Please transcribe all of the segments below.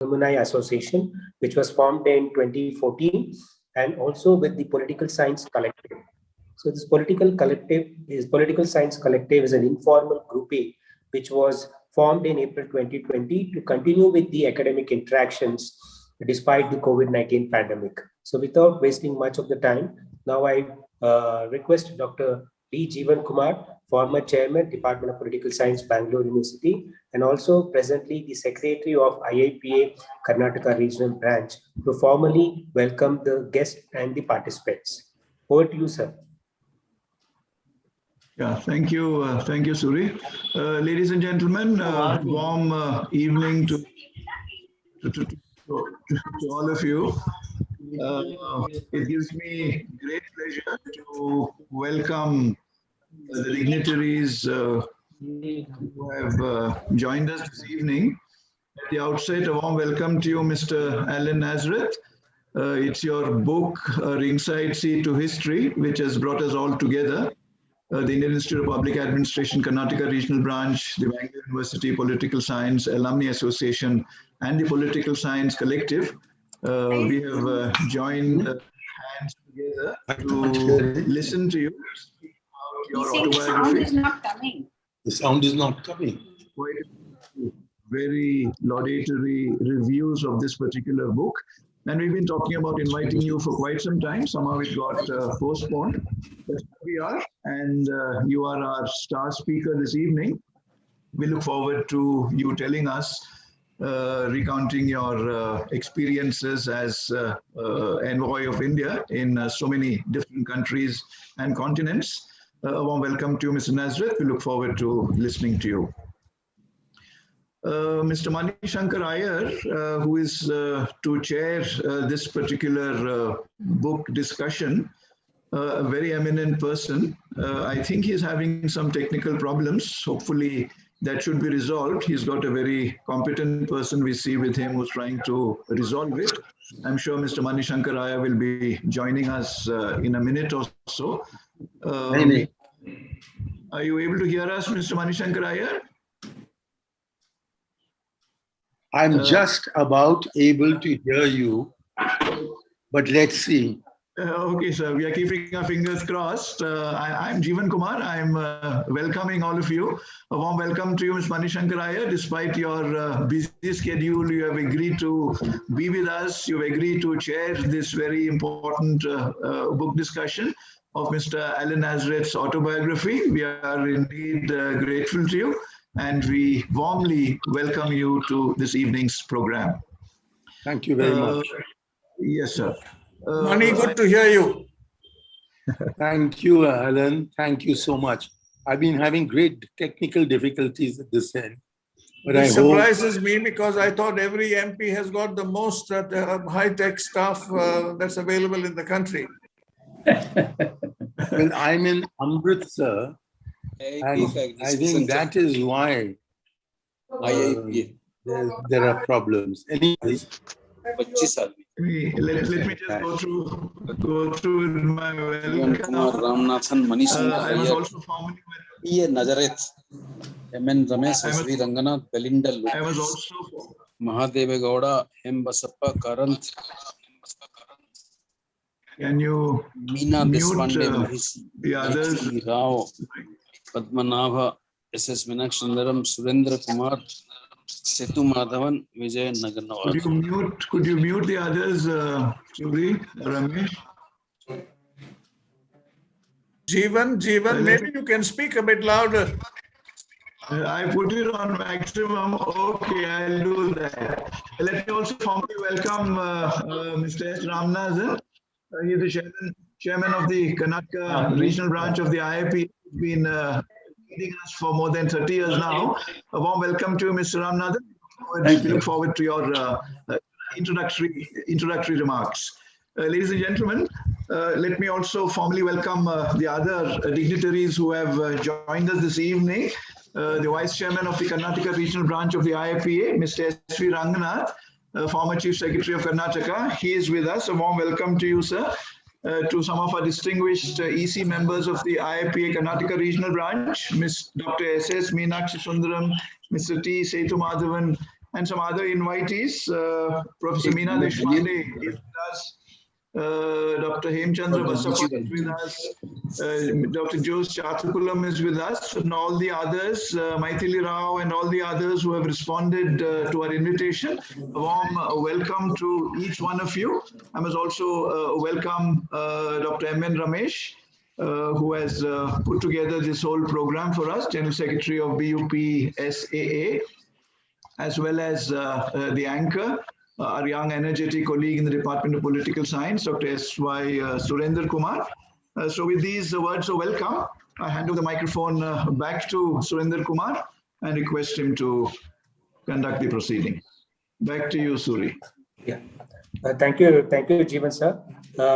Alumni Association, which was formed in 2014, and also with the Political Science Collective. So this Political Science Collective is an informal grouping which was formed in April 2020 to continue with the academic interactions despite the COVID-19 pandemic. So without wasting much of the time, now I request Dr. D. Jeevan Kumar, former Chairman, Department of Political Science, Bangalore University, and also presently the Secretary of IIPA Karnataka Regional Branch, to formally welcome the guests and the participants. Over to you, sir. Yeah, thank you, Suri. Ladies and gentlemen, warm evening to all of you. It gives me great pleasure to welcome the dignitaries who have joined us this evening. At the outset, a warm welcome to you, Mr. Alan Nazareth. It's your book, Ringside Seat to History, which has brought us all together. The Indian Institute of Public Administration, Karnataka Regional Branch, the Bangalore University Political Science Alumni Association, and the Political Science Collective. We have joined hands together to listen to you about your autobiography. The sound is not coming. The sound is not coming. Very laudatory reviews of this particular book. And we've been talking about inviting you for quite some time. Somehow it got postponed. But here we are, and you are our star speaker this evening. We look forward to you telling us, recounting your experiences as envoy of India in so many different countries and continents. A warm welcome to you, Mr. Nazareth. We look forward to listening to you. Mr. Mani Shankar Iyer, who is to chair this particular book discussion, a very eminent person. I think he's having some technical problems. Hopefully that should be resolved. He's got a very competent person we see with him who's trying to resolve it. I'm sure Mr. Mani Shankar Iyer will be joining us in a minute or so. Are you able to hear us, Mr. Mani Shankar Iyer? I'm just about able to hear you, but let's see. Okay, sir. We are keeping our fingers crossed. I'm Jeevan Kumar. I'm welcoming all of you. A warm welcome to you, Ms. Mani Shankar Iyer. Despite your busy schedule, you have agreed to be with us. You've agreed to chair this very important book discussion of Mr. Alan Nazareth's autobiography. We are indeed grateful to you, and we warmly welcome you to this evening's program. Thank you very much. Yes, sir. Mani, good to hear you. Thank you, Alan. Thank you so much. I've been having great technical difficulties at this end. But it surprises me because I thought every MP has got the most high-tech stuff that's available in the country. Well, I'm in Amritsar, and I think that is why there are problems. Anyway, let me just go through my welcome. I was also formally Nazareth, M.N. Ramesh, Sri Ranganath, Belindal, I was also Mahadeva Gowda, M. Basappa, Karanth. Can you Meena mute the others? Rao, Padmanabha, S.S. Meenakshi Surendra Kumar, Setu Madhavan, Vijay Nagarnawat. Could you mute the others, Suri, Ramesh? Jeevan, maybe you can speak a bit louder. I put it on maximum. Okay, I'll do that. Let me also formally welcome Mr. S. Ramanathan. He is the chairman of the Karnataka Regional Branch of the IIP. He's been leading us for more than 30 years now. A warm welcome to you, Mr. Ramanathan. We look forward to your introductory remarks. Ladies and gentlemen, let me also formally welcome the other dignitaries who have joined us this evening. The Vice Chairman of the Karnataka Regional Branch of the IIPA, Mr. S.V. Ranganath, former Chief Secretary of Karnataka. He is with us. A warm welcome to you, sir. To some of our distinguished EC members of the IIPA Karnataka Regional Branch, Ms. Dr. S.S. Meenakshi Sundaram, Mr. T. Setu Madhavan, and some other invitees. Professor Meena Deshpande is with us. Dr. Hemchandra Basappa is with us. Dr. Jose Chathukulam is with us, and all the others, Maithili Rao and all the others who have responded to our invitation. A warm welcome to each one of you. I must also welcome Dr. M.N. Ramesh, who has put together this whole program for us, General Secretary of BUP-SAA, as well as the anchor, our young energetic colleague in the Department of Political Science, Dr. S.Y. Surendra Kumar. So with these words of welcome, I hand over the microphone back to Surendra Kumar and request him to conduct the proceeding. Back to you, Suri. Yeah. Thank you, Jeevan sir.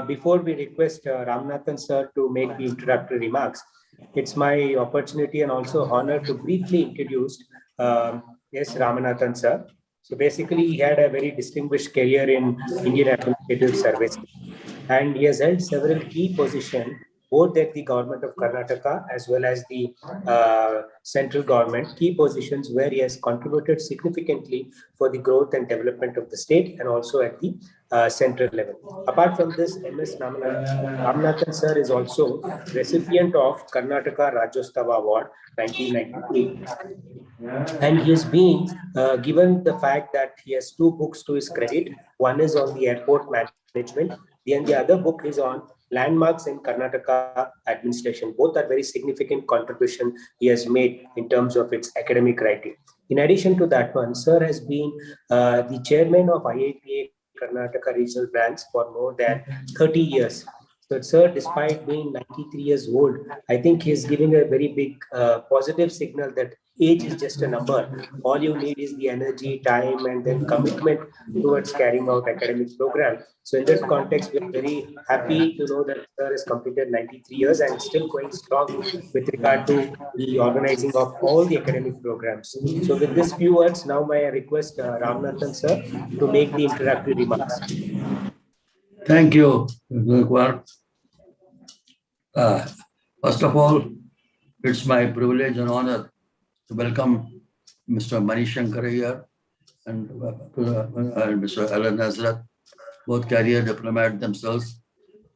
Before we request Ramanathan sir to make the introductory remarks, it's my opportunity and also honor to briefly introduce S. Ramanathan sir. So basically, he had a very distinguished career in Indian Administrative Service, and he has held several key positions both at the government of Karnataka as well as the central government, key positions where he has contributed significantly for the growth and development of the state and also at the central level. Apart from this, M.S. Ramanathan sir is also recipient of Karnataka Rajyotsava Award 1993. And he has been given the fact that he has two books to his credit. One is on the airport management, and the other book is on landmarks in Karnataka administration. Both are very significant contribution he has made in terms of its academic writing. In addition to that one, sir has been the chairman of IITA Karnataka regional branch for more than 30 years. So, sir, despite being 93 years old, I think he's giving a very big positive signal that age is just a number. All you need is the energy, time, and then commitment towards carrying out academic program. So in that context, we are very happy to know that sir has completed 93 years and still going strong with regard to the organizing of all the academic programs. So with these few words, now may I request Ramanathan sir to make the introductory remarks. Thank you, Gurkwar. First of all, it's my privilege and honor to welcome Mr. Manish Shankar here and Mr. Alan Nazrat, both career diplomat themselves,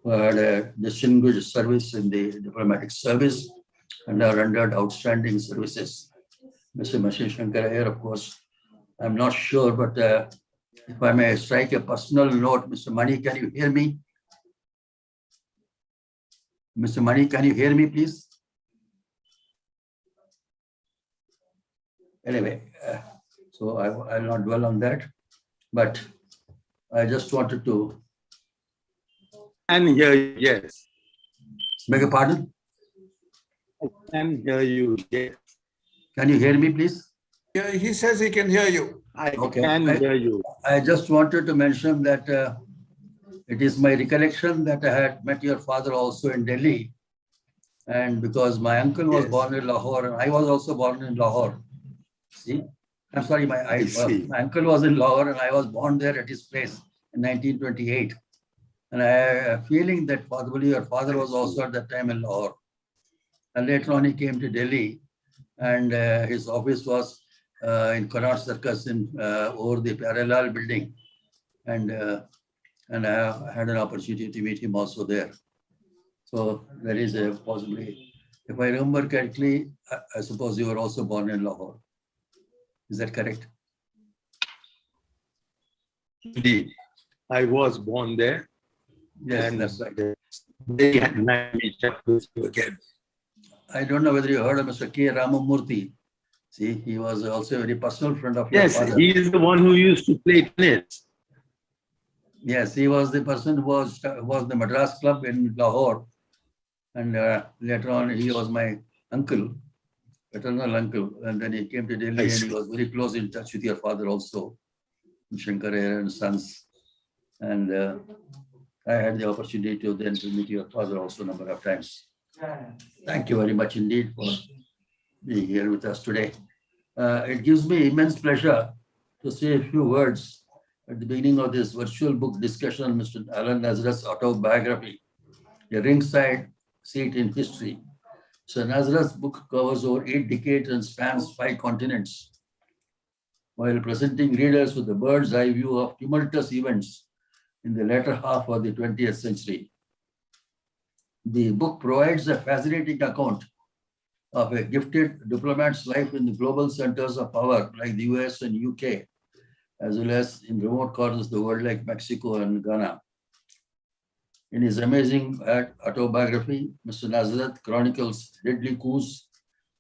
who had a distinguished service in the diplomatic service and are rendered outstanding services. Mr. Manish Shankar here, of course, I'm not sure, but if I may strike a personal note, Mr. Mani, can you hear me? Mr. Mani, can you hear me, please? Anyway, so I will not dwell on that, but I just wanted to. And hear you, yes. Beg your pardon? I can hear you, yes. Can you hear me, please? Yeah, he says he can hear you. I can hear you. I just wanted to mention that it is my recollection that I had met your father also in Delhi. And because my uncle was born in Lahore, and I was also born in Lahore. See? I'm sorry, my uncle was in Lahore and I was born there at his place in 1928. And I have a feeling that probably your father was also at that time in Lahore. And later on he came to Delhi and his office was in Connaught Circus over the Parallel building. And I had an opportunity to meet him also there. So there is a possibility. If I remember correctly, I suppose you were also born in Lahore. Is that correct? Indeed. I was born there. Yes, and that's right. They had me chat with you again. I don't know whether you heard of Mr. K. Ramamurthy. See, he was also a very personal friend of your father. Yes, he is the one who used to play tennis. Yes, he was the person who was the Madras Club in Lahore. And later on, he was my uncle, paternal uncle. And then he came to Delhi and he was very close in touch with your father also, Shankar and Sons. And I had the opportunity to meet your father also a number of times. Thank you very much indeed for being here with us today. It gives me immense pleasure to say a few words at the beginning of this virtual book discussion on Mr. Alan Nazrat's autobiography, A Ringside Seat in History. So Nazrat's book covers over 8 decades and spans 5 continents. while presenting readers with the bird's eye view of tumultuous events in the latter half of the 20th century. The book provides a fascinating account of a gifted diplomat's life in the global centers of power like the US and UK, as well as in remote corners of the world like Mexico and Ghana. In his amazing autobiography, Mr. Nazareth chronicles deadly coups,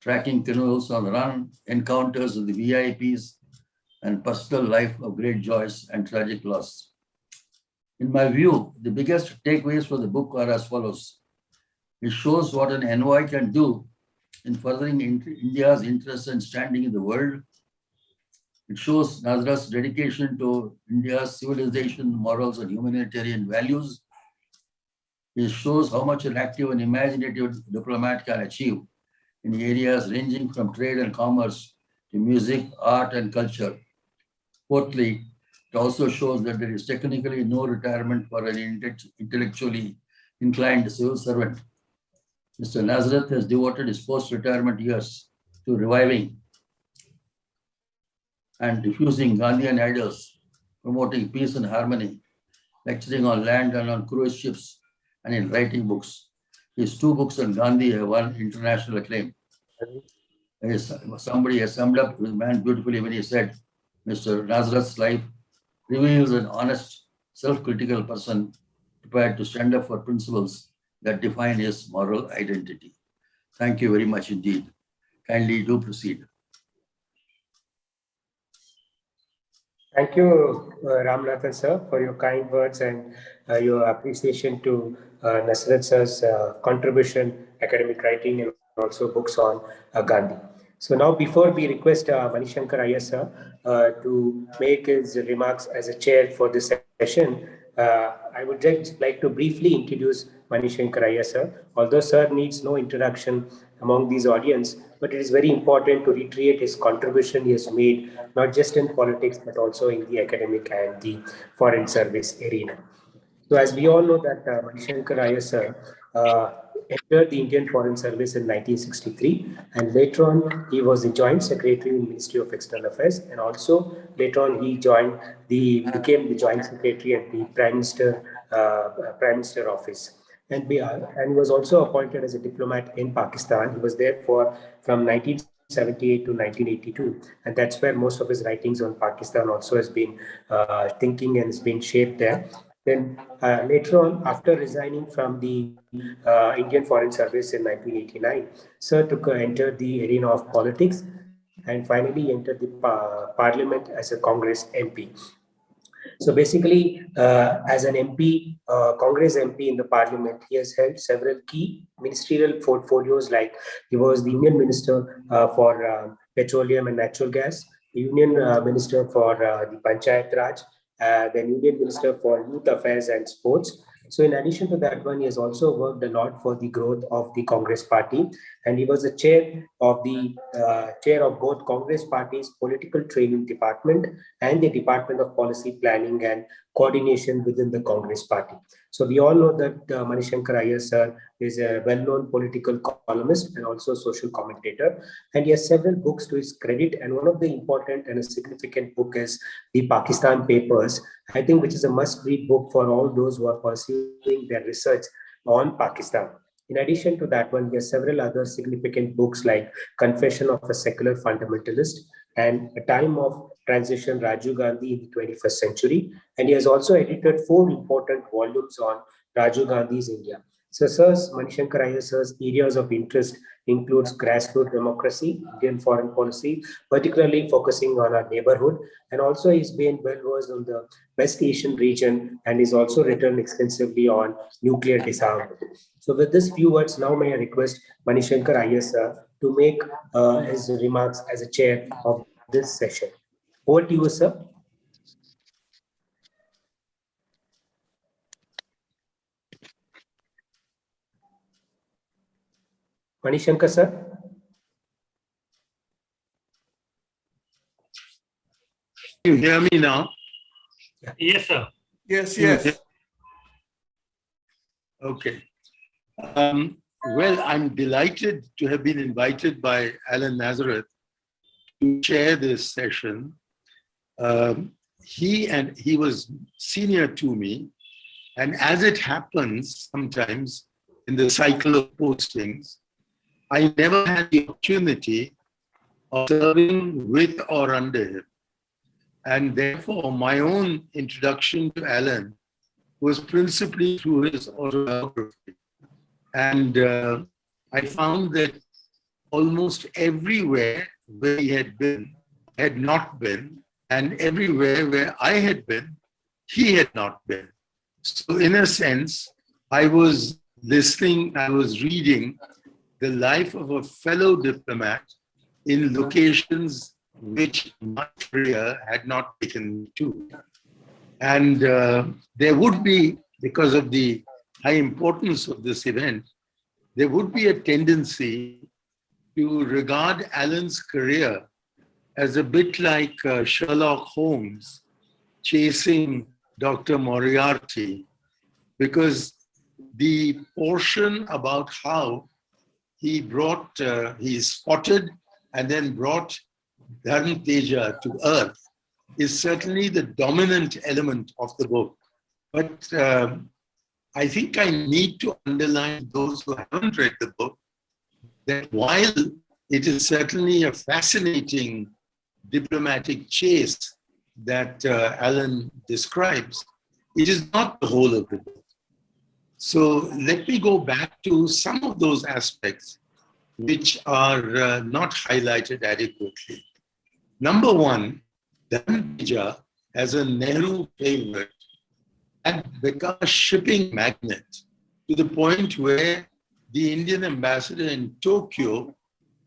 tracking criminals on the run, encounters with the VIPs, and personal life of great joys and tragic loss. In my view, the biggest takeaways for the book are as follows. It shows what an envoy can do in furthering India's interest and standing in the world. It shows Nazareth's dedication to India's civilization, morals, and humanitarian values. It shows how much an active and imaginative diplomat can achieve in areas ranging from trade and commerce to music, art, and culture. Fourthly, it also shows that there is technically no retirement for an intellectually inclined civil servant. Mr. Nazareth has devoted his post-retirement years to reviving and diffusing Gandhian ideals, promoting peace and harmony, lecturing on land and on cruise ships, and in writing books. His 2 books on Gandhi have won international acclaim. Somebody has summed up the man beautifully when he said, Mr. Nazareth's life reveals an honest, self-critical person prepared to stand up for principles that define his moral identity. Thank you very much indeed. Kindly do proceed. Thank you, Ramanathan sir, for your kind words and your appreciation to Nasrat sir's contribution, academic writing, and also books on Gandhi. So now, before we request Manishankar Iyer sir to make his remarks as a chair for this session, I would just like to briefly introduce Manishankar Iyer sir. Although sir needs no introduction among these audience, but it is very important to reiterate his contribution he has made, not just in politics, but also in the academic and the foreign service arena. So as we all know that Manishankar Iyer sir entered the Indian Foreign Service in 1963, and later on he was the Joint Secretary in Ministry of External Affairs, and also later on he became the Joint Secretary at the Prime Minister Office. And he was also appointed as a diplomat in Pakistan. He was there from 1978 to 1982, and that's where most of his writings on Pakistan also has been thinking and has been shaped there. Then later on, after resigning from the Indian Foreign Service in 1989, Sir entered the arena of politics and finally entered the parliament as a Congress MP. So basically, as an MP, Congress MP in the parliament, he has held several key ministerial portfolios, like he was the Union Minister for Petroleum and Natural Gas, the Union Minister for the Panchayat Raj, then Union Minister for Youth Affairs and Sports. So in addition to that one, he has also worked a lot for the growth of the Congress party, and he was the chair of both Congress party's political training department and the Department of Policy Planning and Coordination within the Congress party. So we all know that Manishankar Iyer sir is a well-known political columnist and also social commentator, and he has several books to his credit, and one of the important and a significant book is the Pakistan Papers, I think, which is a must-read book for all those who are pursuing their research on Pakistan. In addition to that one, there are several other significant books like Confession of a Secular Fundamentalist and A Time of Transition, Rajiv Gandhi in the 21st Century. And he has also edited 4 important volumes on Rajiv Gandhi's India. So Sir's, Manishankar Iyer sir's areas of interest includes grassroots democracy, Indian foreign policy, particularly focusing on our neighborhood. And also he's been well versed on the West Asian region, and he's also written extensively on nuclear disarmament. So with this few words, now may I request Manishankar Iyer sir to make his remarks as a chair of this session. Over to you, sir. Manishankar sir. You hear me now? Yes, sir. Yes. Okay. Well, I'm delighted to have been invited by Alan Nazareth to chair this session. he was senior to me. And as it happens sometimes in the cycle of postings, I never had the opportunity of serving with or under him. And therefore, my own introduction to Alan was principally through his autobiography. And I found that almost everywhere where he had not been, and everywhere where I had been, he had not been. So in a sense, I was listening, I was reading the life of a fellow diplomat in locations which my career had not taken me to. And there would be, because of the high importance of this event, there would be a tendency to regard Alan's career as a bit like Sherlock Holmes chasing Dr. Moriarty, because the portion about how he spotted and then brought Dharm Teja to earth is certainly the dominant element of the book. But I think I need to underline those who haven't read the book that while it is certainly a fascinating diplomatic chase that Alan describes, it is not the whole of the book. So let me go back to some of those aspects which are not highlighted adequately. Number one, Dharm Teja, as a Nehru favorite, had become a shipping magnet to the point where the Indian ambassador in Tokyo,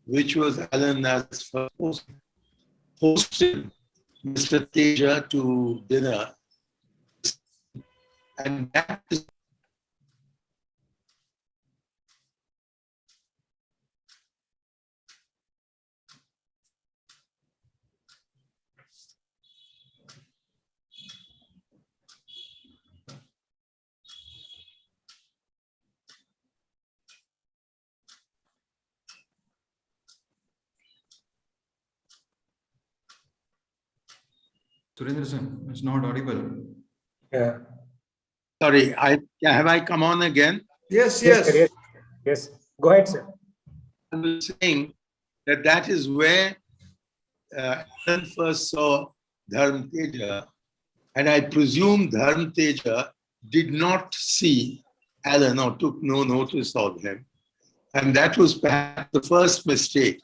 which was Alan Nazar's first post, hosted Mr. Teja to dinner. And that is Surendra sir, it's not audible. Yeah. sorry, have I come on again? Yes, Yes, sir, yes. yes. Go ahead, sir. I was saying that is where Alan first saw Dharm Teja, and I presume Dharm Teja did not see Alan or took no notice of him. And that was perhaps the first mistake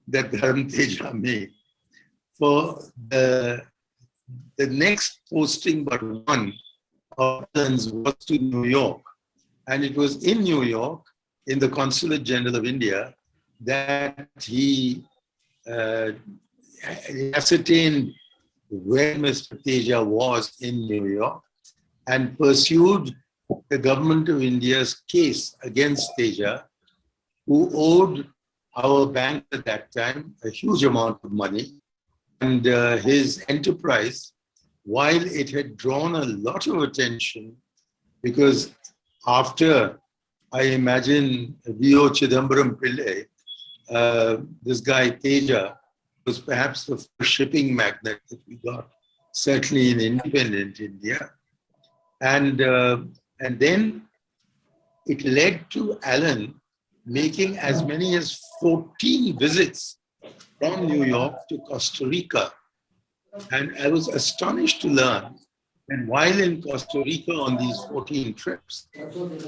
that Dharm Teja made. For the next posting but one of Alan's was to New York. And it was in New York, in the Consulate General of India, that he ascertained where Mr. Teja was in New York and pursued the government of India's case against Teja, who owed our bank at that time a huge amount of money. And his enterprise, while it had drawn a lot of attention, because after, I imagine, V.O. Chidambaram Pillai, this guy Teja was perhaps the first shipping magnate that we got, certainly in independent India. And then it led to Alan making as many as 14 visits from New York to Costa Rica. And I was astonished to learn that while in Costa Rica on these 14 trips,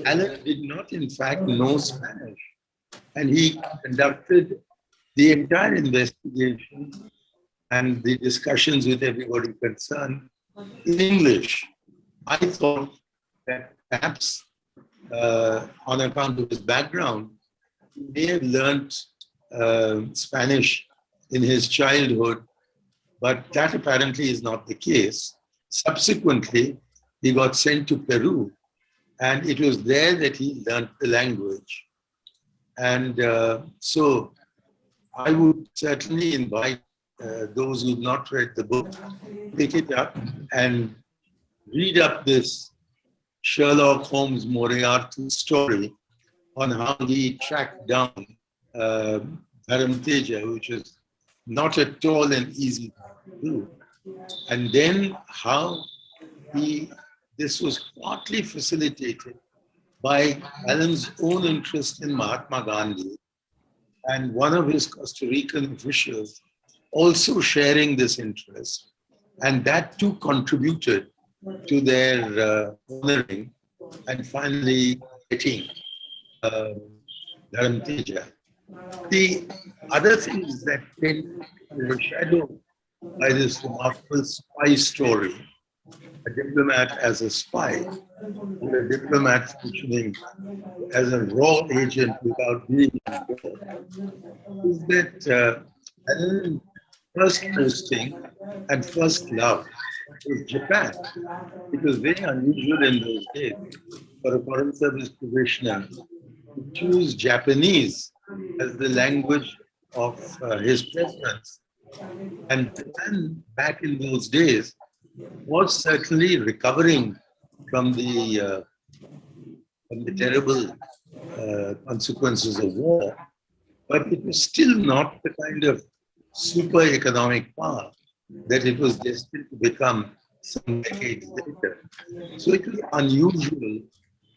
Alan did not in fact know Spanish. And he conducted the entire investigation and the discussions with everybody concerned in English. I thought that perhaps on account of his background, he may have learned Spanish in his childhood, but that apparently is not the case. Subsequently, he got sent to Peru, and it was there that he learned the language. And so I would certainly invite those who've not read the book, pick it up and read up this Sherlock Holmes Moriarty story on how he tracked down Dharm Teja, which is not at all an easy thing to do. And then how this was partly facilitated by Alan's own interest in Mahatma Gandhi and one of his Costa Rican officials also sharing this interest. And that too contributed to their honoring and finally getting Dharam Teja. The other thing is that been overshadowed by this remarkable spy story, a diplomat as a spy, or a diplomat functioning as a raw agent without being involved, is that Alan's first posting and first love was Japan. It was very unusual in those days for a foreign service professional to choose Japanese as the language of his preference. And Japan, back in those days, was certainly recovering from the terrible consequences of war, but it was still not the kind of super economic power that it was destined to become some decades later. So it was unusual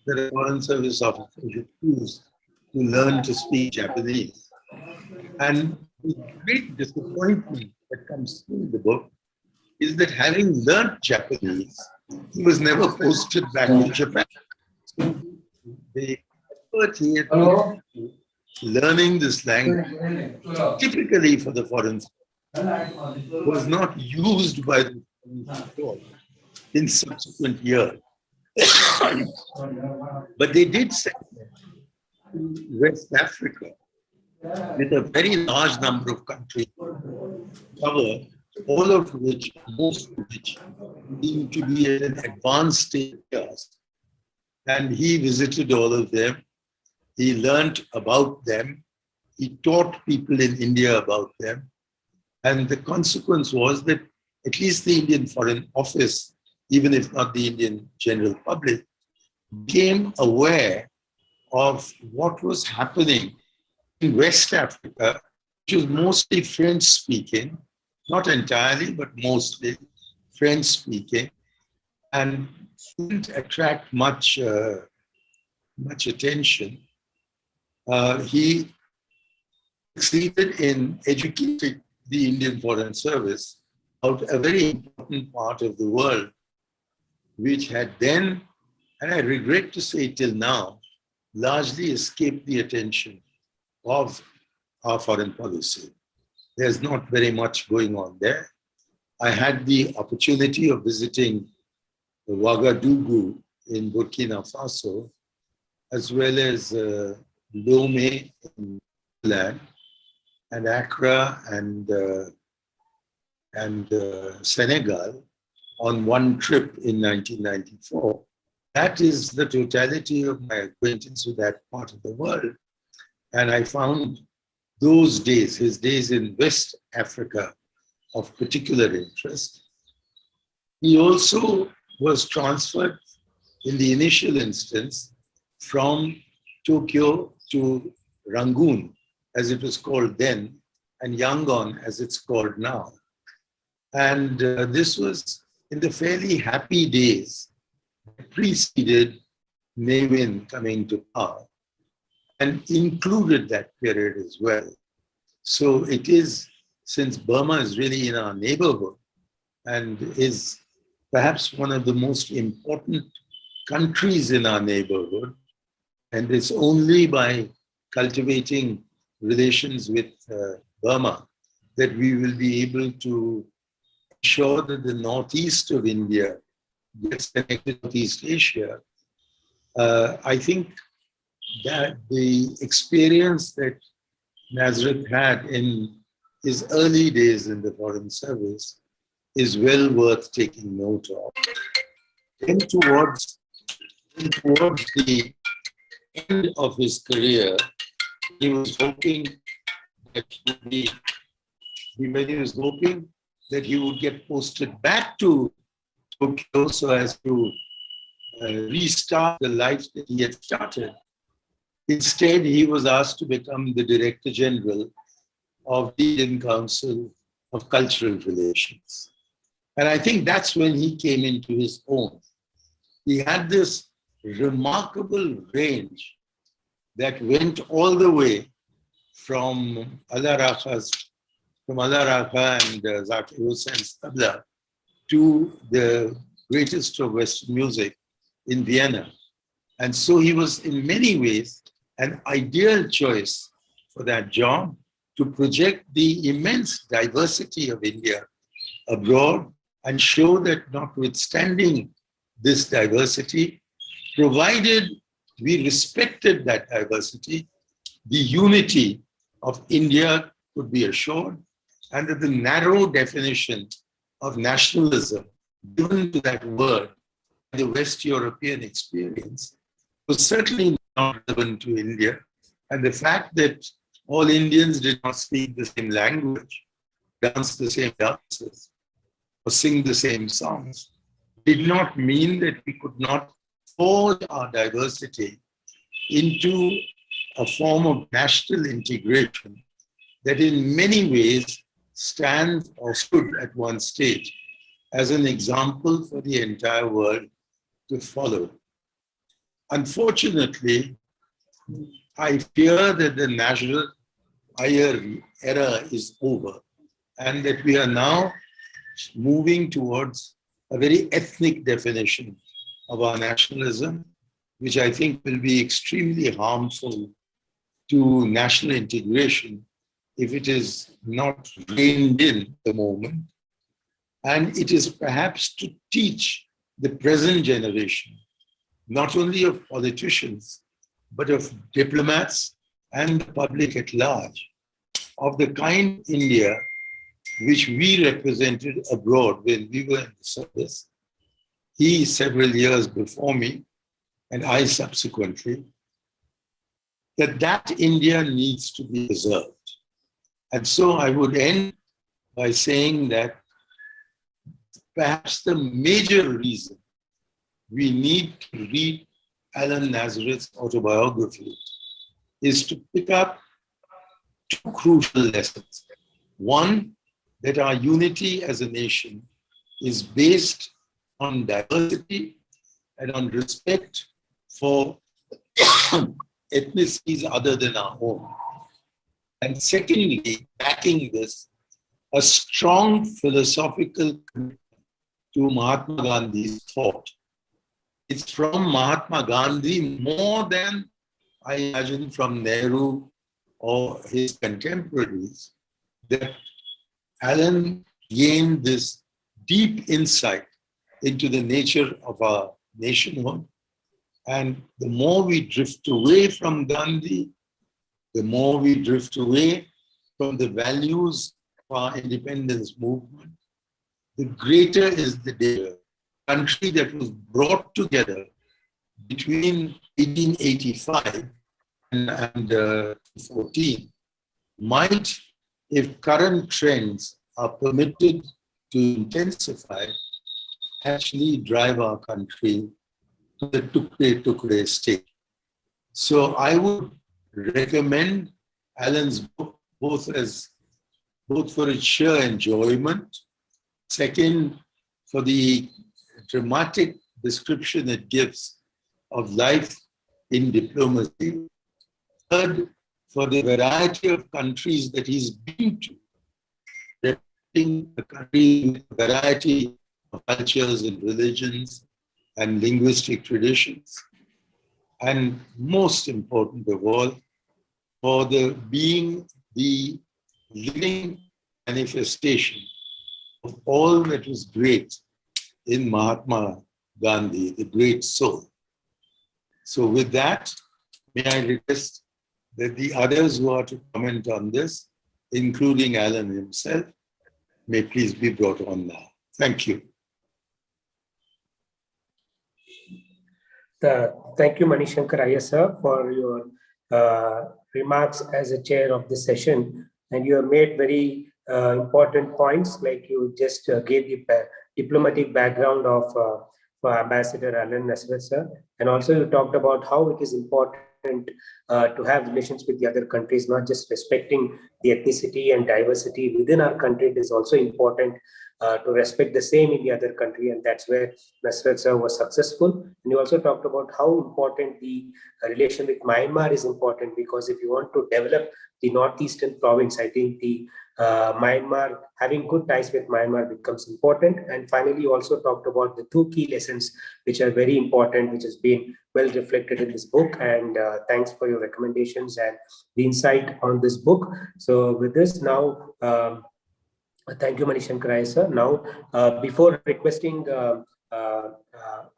that a foreign service officer should choose to learn to speak Japanese. And the great disappointment that comes through the book is that having learned Japanese, he was never posted back to Japan. So the effort he had put into learning this language, typically for the foreign service, was not used by the in subsequent years. But they did send them to West Africa with a very large number of countries covered, all of which, most of which, seem to be at an advanced stage. And he visited all of them. He learned about them. He taught people in India about them. And the consequence was that at least the Indian Foreign Office, even if not the Indian general public, became aware of what was happening in West Africa, which was mostly French-speaking, not entirely, but mostly French-speaking, and didn't attract much attention. He succeeded in educating the Indian Foreign Service about a very important part of the world, which had then, and I regret to say till now, largely escaped the attention of our foreign policy. There's not very much going on there. I had the opportunity of visiting Ouagadougou in Burkina Faso, as well as Lomé in Land, and Accra and Senegal on one trip in 1994. That is the totality of my acquaintance with that part of the world. And I found those days, his days in West Africa, of particular interest. He also was transferred in the initial instance from Tokyo to Rangoon, as it was called then, and Yangon, as it's called now. And this was in the fairly happy days that preceded Ne Win coming to power, and included that period as well. So it is, since Burma is really in our neighborhood and is perhaps one of the most important countries in our neighborhood, and it's only by cultivating relations with Burma that we will be able to ensure that the northeast of India gets connected to East Asia. I think that the experience that Nazareth had in his early days in the Foreign Service is well worth taking note of. Then towards the end of his career, he was hoping that he would get posted back to Tokyo so as to restart the life that he had started. Instead, he was asked to become the Director General of the Indian Council of Cultural Relations. And I think that's when he came into his own. He had this remarkable range that went all the way from Allah Rakha and Zakir Hussain's tabla to the greatest of Western music in Vienna. And so he was in many ways an ideal choice for that job, to project the immense diversity of India abroad and show that notwithstanding this diversity, provided we respected that diversity, the unity of India could be assured, and that the narrow definition of nationalism given to that word by the West European experience was certainly not relevant to India. And the fact that all Indians did not speak the same language, dance the same dances, or sing the same songs, did not mean that we could not forge our diversity into a form of national integration that in many ways stands or stood at one stage as an example for the entire world to follow. Unfortunately, I fear that the national era is over and that we are now moving towards a very ethnic definition of our nationalism, which I think will be extremely harmful to national integration if it is not reined in at the moment. And it is perhaps to teach the present generation, not only of politicians, but of diplomats and the public at large, of the kind of India which we represented abroad when we were in the service, he several years before me, and I subsequently, that India needs to be preserved. And so I would end by saying that perhaps the major reason we need to read Alan Nazareth's autobiography is to pick up two crucial lessons. One, that our unity as a nation is based on diversity and on respect for ethnicities other than our own. And secondly, backing this, a strong philosophical commitment to Mahatma Gandhi's thought. It's from Mahatma Gandhi more than I imagine from Nehru or his contemporaries that Alan gained this deep insight into the nature of our nationhood. And the more we drift away from Gandhi, the more we drift away from the values of our independence movement, the greater is the danger. A country that was brought together between 1885 and 14 might, if current trends are permitted to intensify, actually drive our country to the tukre state. So I would recommend Alan's book both for its sheer enjoyment, second, for the dramatic description it gives of life in diplomacy, third, for the variety of countries that he's been to, representing a country with a variety of cultures and religions and linguistic traditions, and most important of all, for being the living manifestation of all that was great in Mahatma Gandhi, the great soul. So with that, may I request that the others who are to comment on this, including Alan himself, may please be brought on now. Thank you. Thank you, Manishankar Iyer, sir, for your remarks as a chair of this session. And you have made very important points, like you just gave the diplomatic background of for Ambassador Alan Nazareth, sir. And also you talked about how it is important to have relations with the other countries, not just respecting the ethnicity and diversity within our country. It is also important to respect the same in the other country, and that's where Nasrat sir was successful. And he also talked about how important the relation with Myanmar is important, because if you want to develop the northeastern province, I think the Myanmar, having good ties with Myanmar becomes important. And finally, you also talked about the 2 key lessons which are very important, which has been well reflected in this book. And thanks for your recommendations and the insight on this book. So with this now, thank you, Manishankar sir. Now, before requesting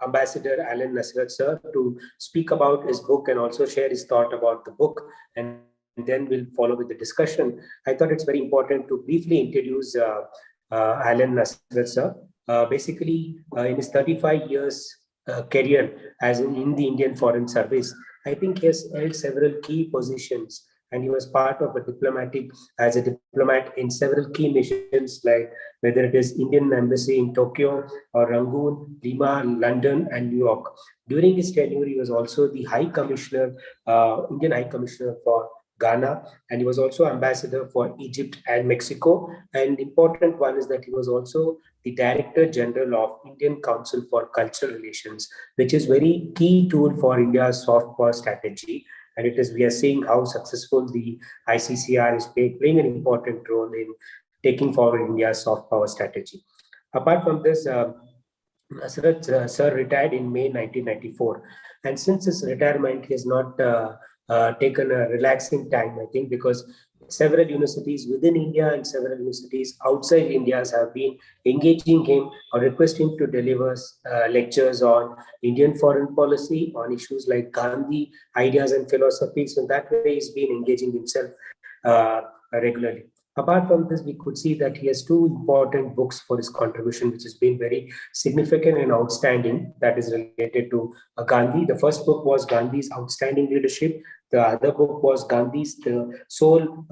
Ambassador Alan Nasrat sir to speak about his book and also share his thought about the book, and then we'll follow with the discussion, I thought it's very important to briefly introduce Alan Nasrat sir. Basically, in his 35 years career as in the Indian Foreign Service, I think he has held several key positions, and he was part of a diplomat in several key missions, like whether it is Indian Embassy in Tokyo or Rangoon, Lima, London, and New York. During his tenure, he was also the High Commissioner, Indian High Commissioner for Ghana, and he was also ambassador for Egypt and Mexico. And the important one is that he was also the Director General of Indian Council for Cultural Relations, which is very key tool for India's soft power strategy. And we are seeing how successful the ICCR is playing an important role in taking forward India's soft power strategy. Apart from this, Nasrat sir retired in May 1994. And since his retirement, he has not taken a relaxing time, I think, because several universities within India and several universities outside India have been engaging him or requesting him to deliver lectures on Indian foreign policy, on issues like Gandhi, ideas and philosophies. And that way he's been engaging himself regularly. Apart from this, we could see that he has 2 important books for his contribution, which has been very significant and outstanding, that is related to Gandhi. The first book was Gandhi's Outstanding Leadership. The other book was Gandhi's The Soul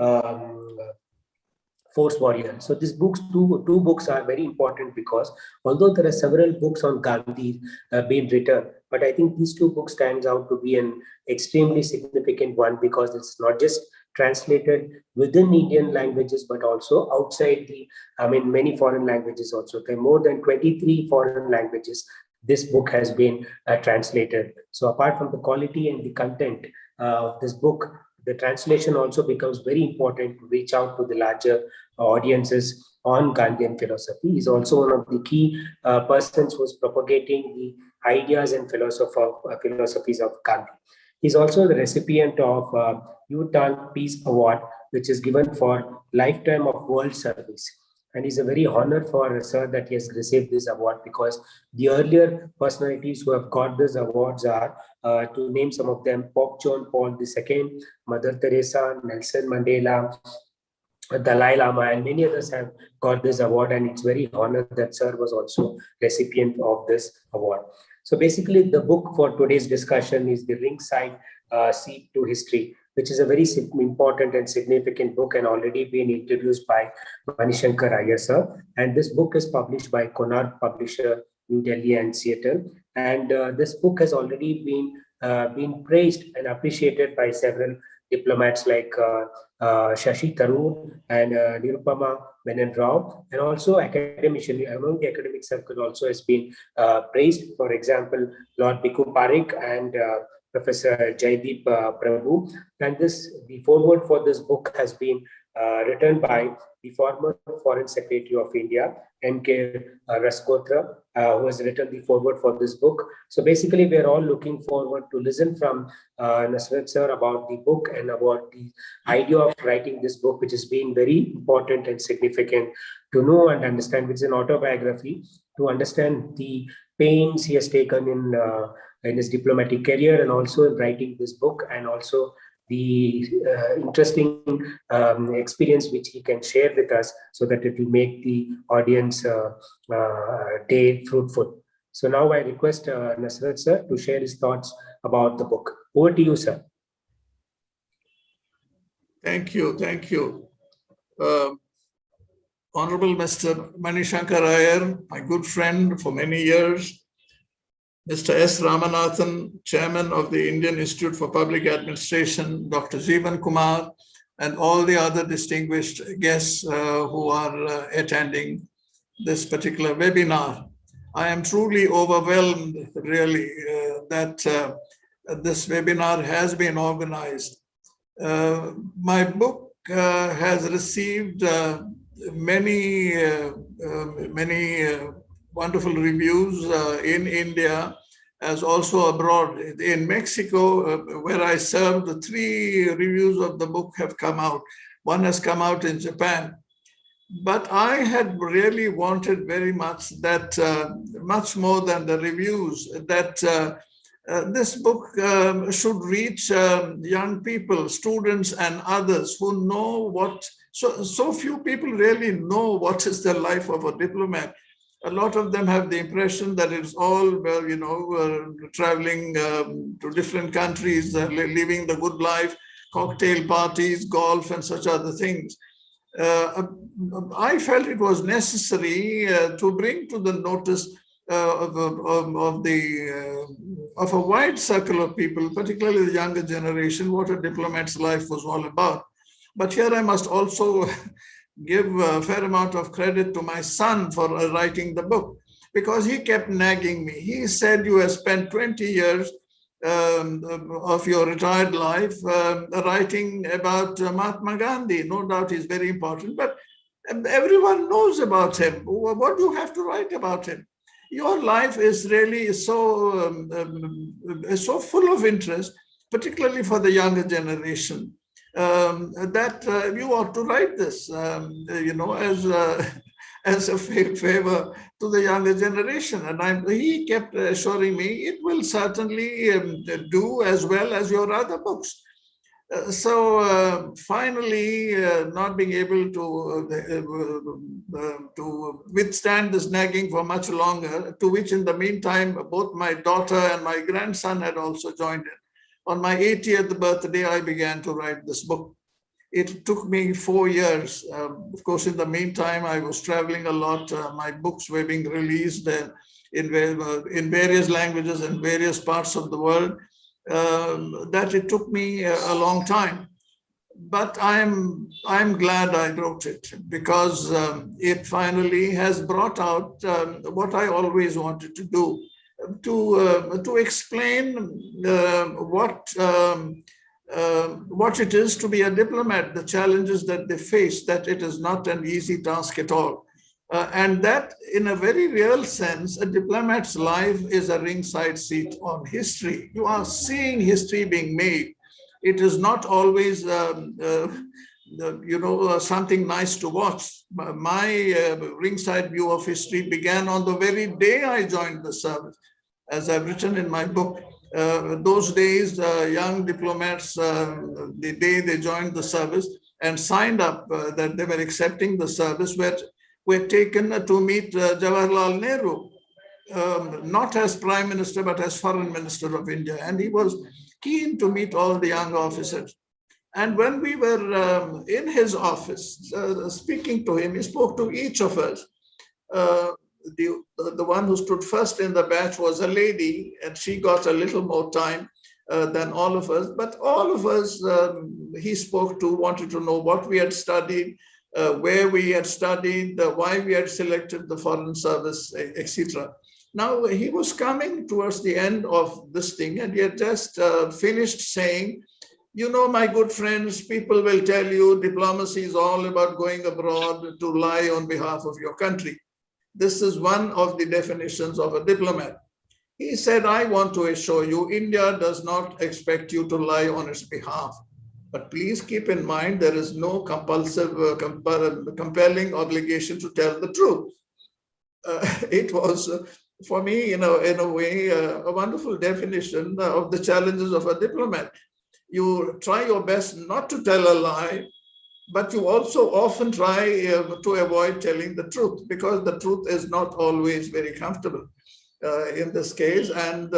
Force Warrior. So these books, two books are very important, because although there are several books on Gandhi being written, but I think these 2 books stands out to be an extremely significant one, because it's not just translated within Indian languages, but also outside many foreign languages also. There are more than 23 foreign languages this book has been translated. So apart from the quality and the content of this book, the translation also becomes very important to reach out to the larger audiences on Gandhian philosophy. He's also one of the key persons who's propagating the ideas and philosophies of Gandhi. He's also the recipient of U-Turn Peace Award, which is given for lifetime of world service. And it's a very honor for sir that he has received this award, because the earlier personalities who have got these awards are, to name some of them, Pope John Paul II, Mother Teresa, Nelson Mandela, Dalai Lama, and many others have got this award. And it's very honored that sir was also recipient of this award. So basically, the book for today's discussion is The Ringside Seat to History, which is a very important and significant book, and already been introduced by Manishankar Iyer sir. And this book is published by Konard Publisher, New Delhi and Seattle. And this book has already been praised and appreciated by several diplomats like Shashi Tharoor and Nirupama Menon Rao, and also academician among the academic circle also has been praised. For example, Lord Bhikkhu Parikh and Professor Jaideep Prabhu. And the foreword for this book has been written by the former Foreign Secretary of India, M.K. Raskotra, who has written the foreword for this book. So basically, we're all looking forward to listen from Nasrat sir about the book and about the idea of writing this book, which has been very important and significant to know and understand, which is an autobiography, to understand the pains he has taken in his diplomatic career, and also in writing this book, and also the interesting experience which he can share with us, so that it will make the audience day fruitful. So now I request Nasrat sir to share his thoughts about the book. Over to you, sir. Thank you. Thank you. Honorable Mr. Manishankar Iyer, my good friend for many years, Mr. S. Ramanathan, Chairman of the Indian Institute for Public Administration, Dr. Jeevan Kumar, and all the other distinguished guests who are attending this particular webinar. I am truly overwhelmed, really, that this webinar has been organized. My book has received many wonderful reviews in India, as also abroad. In Mexico, where I served, 3 reviews of the book have come out. One has come out in Japan. But I had really wanted very much that, much more than the reviews, that this book should reach young people, students and others who know what, so few people really know what is the life of a diplomat. A lot of them have the impression that it's all, well, you know, traveling to different countries, living the good life, cocktail parties, golf and such other things. I felt it was necessary to bring to the notice of a wide circle of people, particularly the younger generation, what a diplomat's life was all about. But here I must also give a fair amount of credit to my son for writing the book, because he kept nagging me. He said, you have spent 20 years of your retired life writing about Mahatma Gandhi. No doubt he's very important, but everyone knows about him. What do you have to write about him? Your life is really so full of interest, particularly for the younger generation, that you ought to write this, you know, as a favor to the younger generation. And he kept assuring me it will certainly do as well as your other books. So finally, not being able to withstand this nagging for much longer, to which in the meantime, both my daughter and my grandson had also joined in. On my 80th birthday, I began to write this book. It took me 4 years. Of course, in the meantime, I was traveling a lot. My books were being released in various languages in various parts of the world. That it took me a long time. But I'm glad I wrote it, because it finally has brought out what I always wanted to do, to explain what it is to be a diplomat, the challenges that they face, that it is not an easy task at all. And that, in a very real sense, a diplomat's life is a ringside seat on history. You are seeing history being made. It is not always, you know, something nice to watch. My ringside view of history began on the very day I joined the service. As I've written in my book, those days, young diplomats, the day they joined the service and signed up that they were accepting the service, were taken to meet Jawaharlal Nehru, not as Prime Minister, but as Foreign Minister of India. And he was keen to meet all the young officers. And when we were in his office, speaking to him, he spoke to each of us. The one who stood first in the batch was a lady, and she got a little more time than all of us. But all of us, he spoke to, wanted to know what we had studied, where we had studied, why we had selected the foreign service, etc. Now, he was coming towards the end of this thing, and he had just finished saying, you know, my good friends, people will tell you diplomacy is all about going abroad to lie on behalf of your country. This is one of the definitions of a diplomat. He said, I want to assure you, India does not expect you to lie on its behalf. But please keep in mind, there is no compulsive, compelling obligation to tell the truth. It was, for me, you know, in a way, a wonderful definition of the challenges of a diplomat. You try your best not to tell a lie, but you also often try to avoid telling the truth, because the truth is not always very comfortable in this case. And,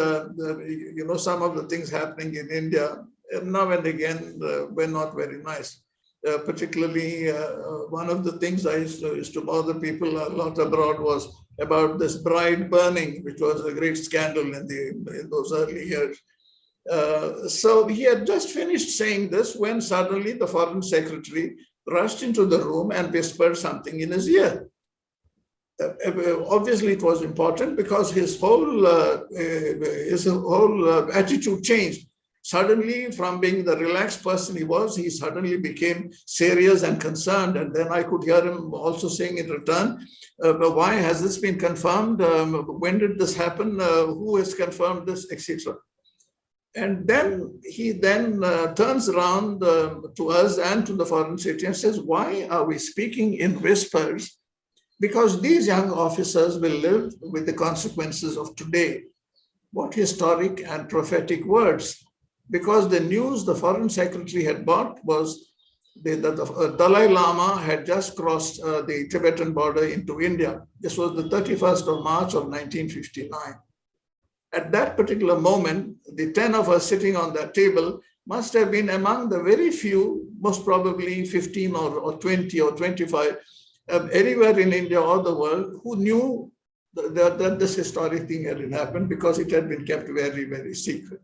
you know, some of the things happening in India now and again were not very nice. Particularly, one of the things I used to bother people a lot abroad was about this bride burning, which was a great scandal in those early years. So he had just finished saying this when suddenly the foreign secretary rushed into the room and whispered something in his ear. obviously it was important because his whole attitude changed. Suddenly, from being the relaxed person he suddenly became serious and concerned. And then I could hear him also saying in return, why has this been confirmed? When did this happen? Who has confirmed this, etc. And then he turns around to us and to the foreign secretary and says, why are we speaking in whispers? Because these young officers will live with the consequences of today. What historic and prophetic words. Because the news the foreign secretary had brought was the Dalai Lama had just crossed the Tibetan border into India. This was the 31st of March of 1959. At that particular moment, the 10 of us sitting on that table must have been among the very few, most probably 15 or 20 or 25, anywhere in India or the world, who knew that this historic thing had happened because it had been kept very, very secret.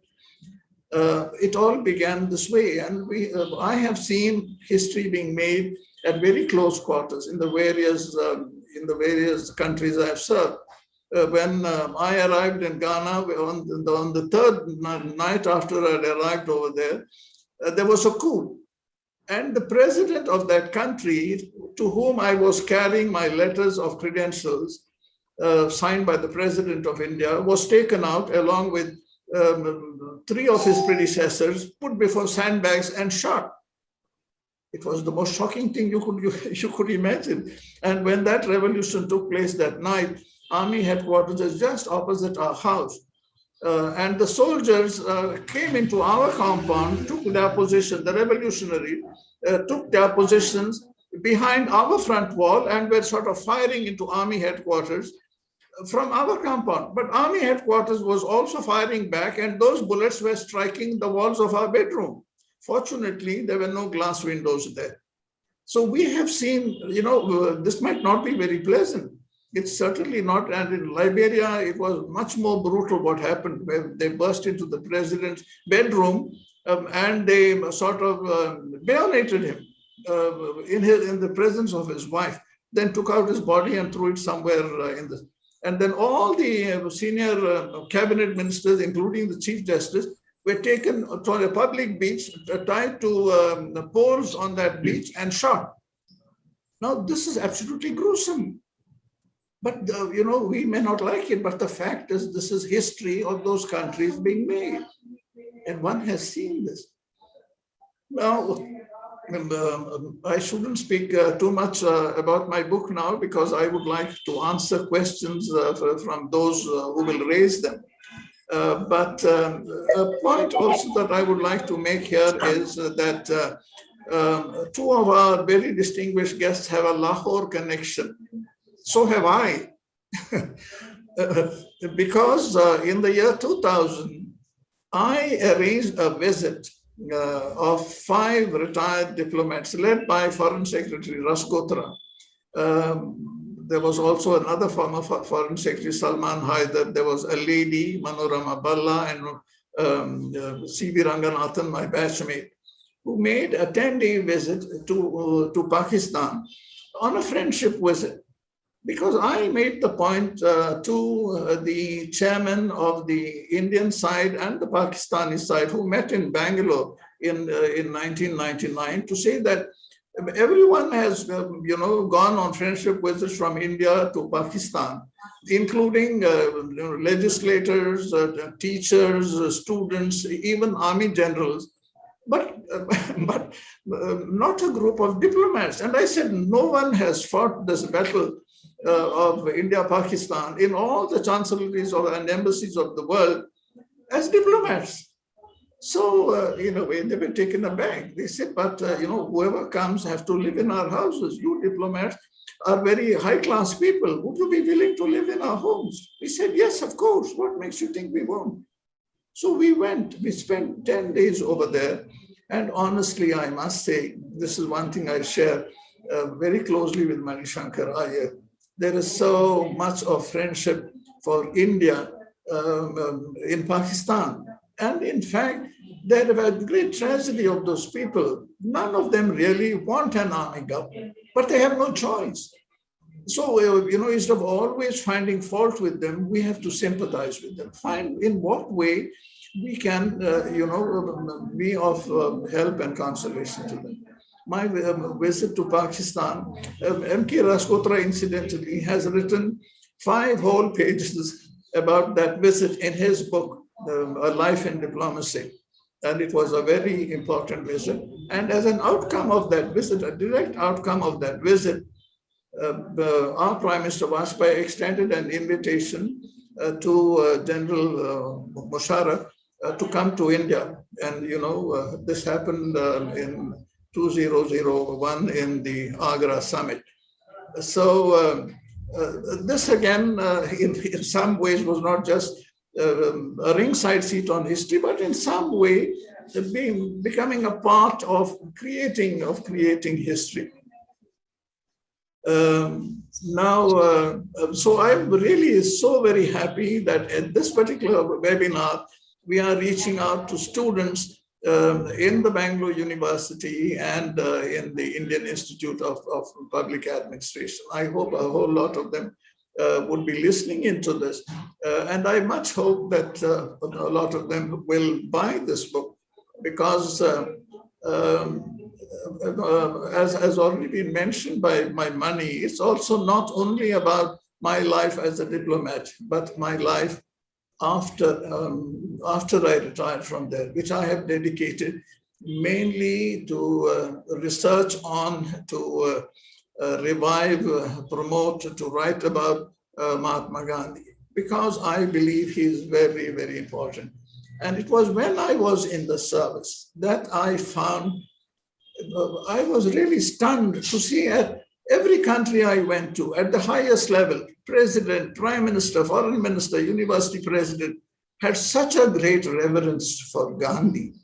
It all began this way, and I have seen history being made at very close quarters in the various countries I have served. When I arrived in Ghana on the third night after I had arrived over there, there was a coup. And the president of that country, to whom I was carrying my letters of credentials signed by the president of India, was taken out along with 3 of his predecessors, put before sandbags and shot. It was the most shocking thing you could imagine. And when that revolution took place that night, army headquarters is just opposite our house. And the soldiers came into our compound, took their position, the revolutionary took their positions behind our front wall and were sort of firing into army headquarters from our compound. But army headquarters was also firing back, and those bullets were striking the walls of our bedroom. Fortunately, there were no glass windows there. So we have seen, this might not be very pleasant. It's certainly not. And in Liberia, it was much more brutal what happened, where they burst into the president's bedroom and they sort of bayoneted him in the presence of his wife, then took out his body and threw it somewhere and then all the senior cabinet ministers, including the Chief Justice, were taken to a public beach, tied to poles on that beach and shot. Now, this is absolutely gruesome. But, we may not like it, but the fact is this is history of those countries being made. And one has seen this. Now, I shouldn't speak too much about my book now because I would like to answer questions from those who will raise them. But a point also that I would like to make here is that 2 of our very distinguished guests have a Lahore connection. So have I. Because in the year 2000, I arranged a visit of 5 retired diplomats led by Foreign Secretary Rasgotra. There was also another former Foreign Secretary, Salman Haider. There was a lady, Manorama Balla, and C.V. Ranganathan, my batchmate, who made a 10-day visit to Pakistan on a friendship visit. Because I made the point to the chairman of the Indian side and the Pakistani side, who met in Bangalore in 1999, to say that everyone has, gone on friendship visits from India to Pakistan, including legislators, teachers, students, even army generals, but not a group of diplomats. And I said, no one has fought this battle of India-Pakistan in all the chancelleries and embassies of the world as diplomats. So, in a way, they were taken aback. They said, but, whoever comes have to live in our houses. You diplomats are very high-class people. Would you be willing to live in our homes? We said, yes, of course. What makes you think we won't? So we went. We spent 10 days over there. And honestly, I must say, this is one thing I share very closely with Manishankar Iyer. There is so much of friendship for India in Pakistan. And in fact, there was a great tragedy of those people. None of them really want an army government, but they have no choice. instead of always finding fault with them, we have to sympathize with them. Find in what way we can, be of help and consolation to them. My visit to Pakistan, M.K. Raskotra incidentally has written 5 whole pages about that visit in his book, A Life in Diplomacy. And it was a very important visit. And as an outcome of that visit, a direct outcome of that visit, our Prime Minister Vajpayee extended an invitation to General Musharraf to come to India. And, this happened in 2001 in the Agra summit. So this again, in some ways was not just a ringside seat on history, but in some way becoming a part of creating history. So I'm really so very happy that at this particular webinar, we are reaching out to students in the Bangalore University and in the Indian Institute of Public Administration. I hope a whole lot of them would be listening into this. And I much hope that a lot of them will buy this book, because as already been mentioned by Mani, it's also not only about my life as a diplomat, but my life after I retired from there, which I have dedicated mainly to research on, to revive, promote, to write about Mahatma Gandhi, because I believe he is very, very important. And it was when I was in the service that I found, I was really stunned to see at every country I went to, at the highest level, president, prime minister, foreign minister, university president, had such a great reverence for Gandhi.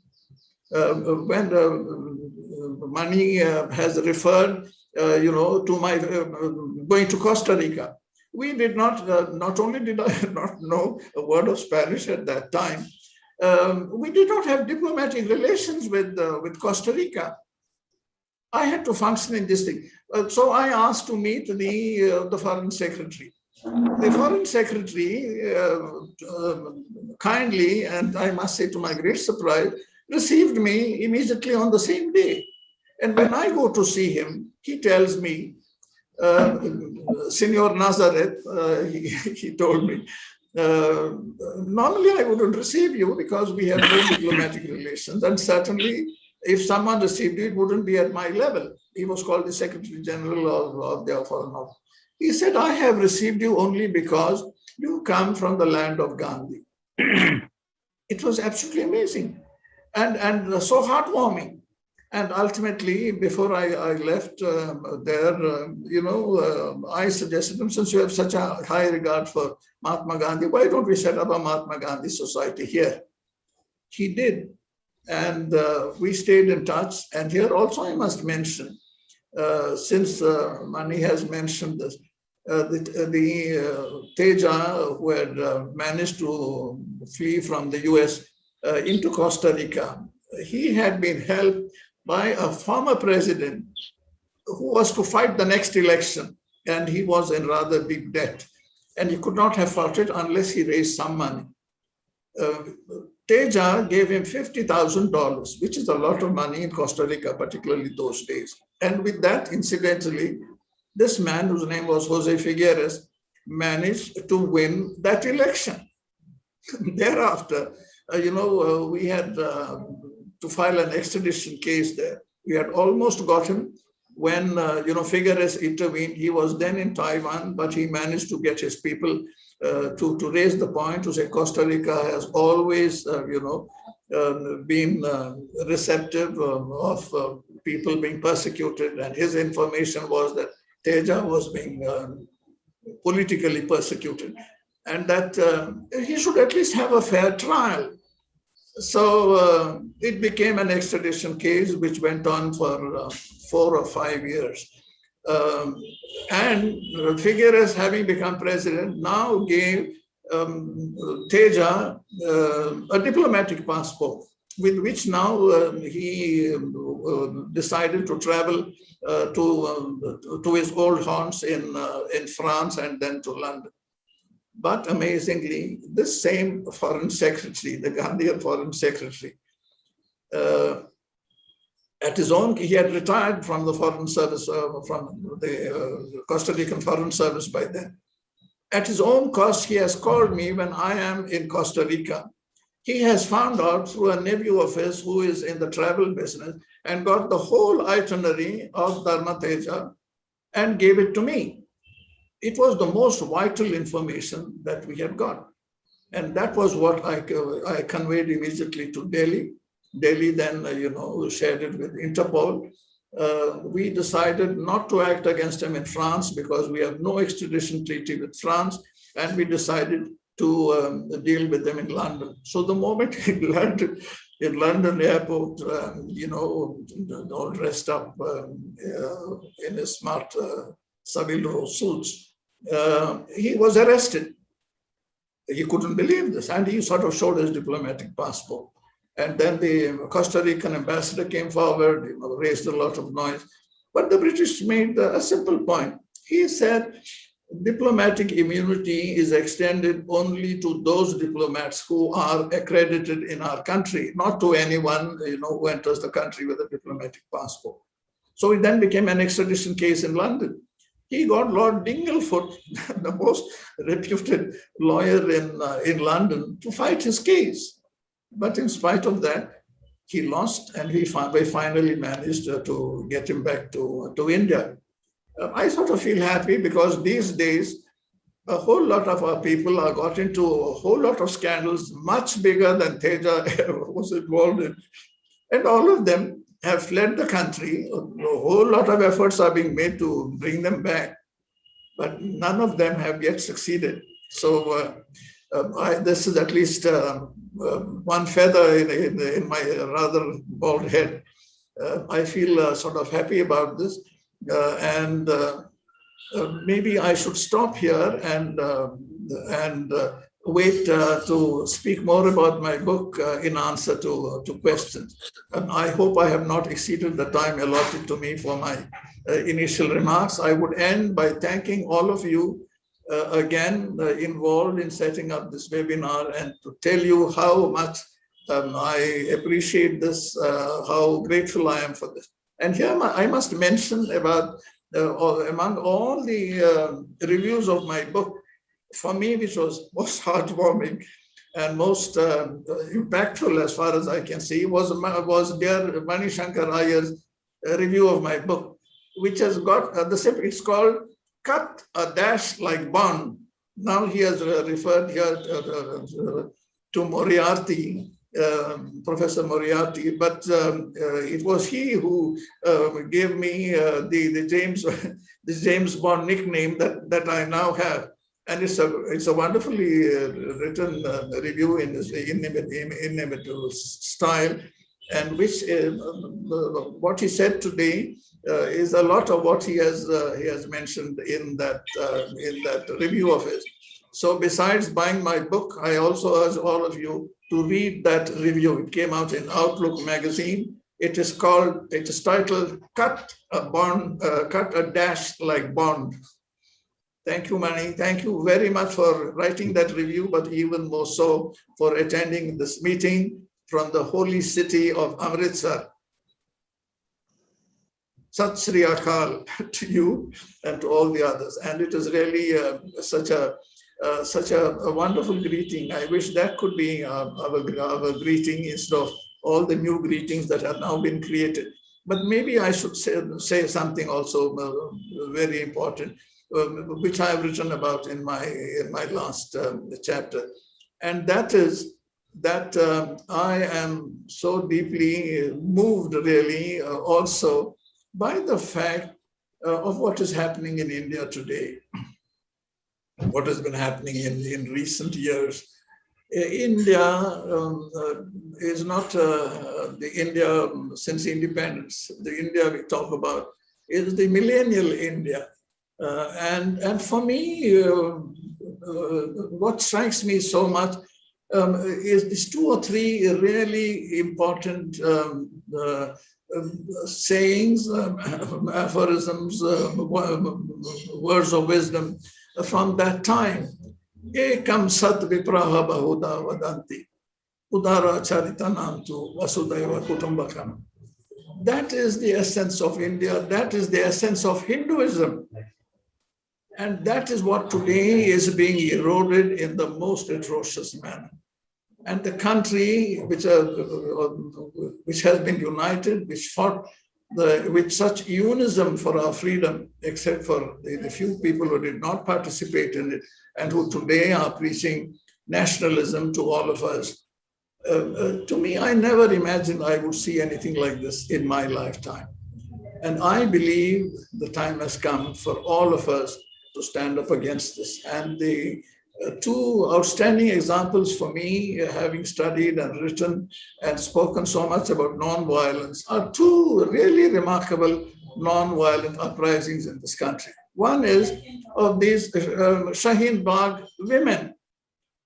When Mani has referred, to my going to Costa Rica, we did not only did I not know a word of Spanish at that time, we did not have diplomatic relations with Costa Rica. I had to function in this thing. So I asked to meet the foreign secretary. The foreign secretary kindly, and I must say to my great surprise, received me immediately on the same day. And when I go to see him, he tells me, Senor Nazareth, he told me, normally I wouldn't receive you because we have no diplomatic relations. And certainly, if someone received you, it wouldn't be at my level. He was called the Secretary General of the Foreign Office. He said, I have received you only because you come from the land of Gandhi. It was absolutely amazing and so heartwarming. And ultimately, before I left there, I suggested him, since you have such a high regard for Mahatma Gandhi, why don't we set up a Mahatma Gandhi Society here? He did. And we stayed in touch. And here also I must mention, since Mani has mentioned this, the Teja, who had managed to flee from the US into Costa Rica, he had been helped by a former president who was to fight the next election, and he was in rather big debt. And he could not have fought it unless he raised some money. Teja gave him $50,000, which is a lot of money in Costa Rica, particularly those days. And with that, incidentally, this man, whose name was Jose Figueres, managed to win that election. Thereafter, we had to file an extradition case there. We had almost got him when, Figueres intervened. He was then in Taiwan, but he managed to get his people to raise the point to say Costa Rica has always, been receptive of people being persecuted. And his information was that Teja was being politically persecuted and that he should at least have a fair trial. So it became an extradition case which went on for 4 or 5 years. And Figueres, having become president, now gave Teja a diplomatic passport. with which now he decided to travel to his old haunts in France and then to London. But amazingly, this same foreign secretary, the Ghanaian foreign secretary, at his own, he had retired from the foreign service, from the Costa Rican foreign service by then. At his own cost, he has called me when I am in Costa Rica. He has found out through a nephew of his who is in the travel business and got the whole itinerary of Dharma Teja and gave it to me. It was the most vital information that we had got. And that was what I conveyed immediately to Delhi. Delhi then, shared it with Interpol. We decided not to act against him in France because we have no extradition treaty with France, and we decided to deal with them in London. So the moment he landed in London airport, all dressed up in his smart Savile suits, he was arrested. He couldn't believe this, and he sort of showed his diplomatic passport. And then the Costa Rican ambassador came forward, raised a lot of noise. But the British made a simple point. He said, diplomatic immunity is extended only to those diplomats who are accredited in our country, not to anyone who enters the country with a diplomatic passport. So it then became an extradition case in London. He got Lord Dinglefoot, the most reputed lawyer in London, to fight his case. But in spite of that, he lost, and we finally managed to get him back to India. I sort of feel happy because these days, a whole lot of our people are got into a whole lot of scandals, much bigger than Teja was involved in. And all of them have fled the country. A whole lot of efforts are being made to bring them back, but none of them have yet succeeded. So this is at least one feather in my rather bald head. I feel sort of happy about this, and maybe I should stop here and wait to speak more about my book in answer to questions. I hope I have not exceeded the time allotted to me for my initial remarks. I would end by thanking all of you again involved in setting up this webinar, and to tell you how much I appreciate this, how grateful I am for this. And here I must mention about among all the reviews of my book, for me, which was most heartwarming and most impactful as far as I can see, was dear Mani Shankar Iyer's review of my book, which has got it's called Cut a Dash Like Bond. Now he has referred here to Moriarty, Professor Moriarty, but it was he who gave me the James Bond nickname that I now have. And it's a wonderfully written review in this inimitable style, and which what he said today is a lot of what he has mentioned in that review of his. So besides buying my book, I also urge all of you to read that review. It came out in Outlook magazine. It is titled "Cut a Dash Like Bond." Thank you, Mani. Thank you very much for writing that review, but even more so for attending this meeting from the holy city of Amritsar. Sat Sri Akal to you and to all the others. And it is really such a wonderful greeting. I wish that could be our greeting instead of all the new greetings that have now been created. But maybe I should say something also very important, which I have written about in my last chapter. And that is that I am so deeply moved really also by the fact of what is happening in India today, what has been happening in recent years. India is not the India since independence. The India we talk about is the millennial India. And for me, what strikes me so much is two or three really important sayings, aphorisms, words of wisdom from that time. Ekam sat vipraha bahuda vadanti, udara charitanantu vasudaiva kutumbakam. That is the essence of India. That is the essence of Hinduism. And that is what today is being eroded in the most atrocious manner. And the country which has been united, which fought with such unism for our freedom, except for the few people who did not participate in it and who today are preaching nationalism to all of us. To me, I never imagined I would see anything like this in my lifetime. And I believe the time has come for all of us to stand up against this. And the two outstanding examples for me, having studied and written and spoken so much about nonviolence, are two really remarkable nonviolent uprisings in this country. One is of these Shaheen Bagh women.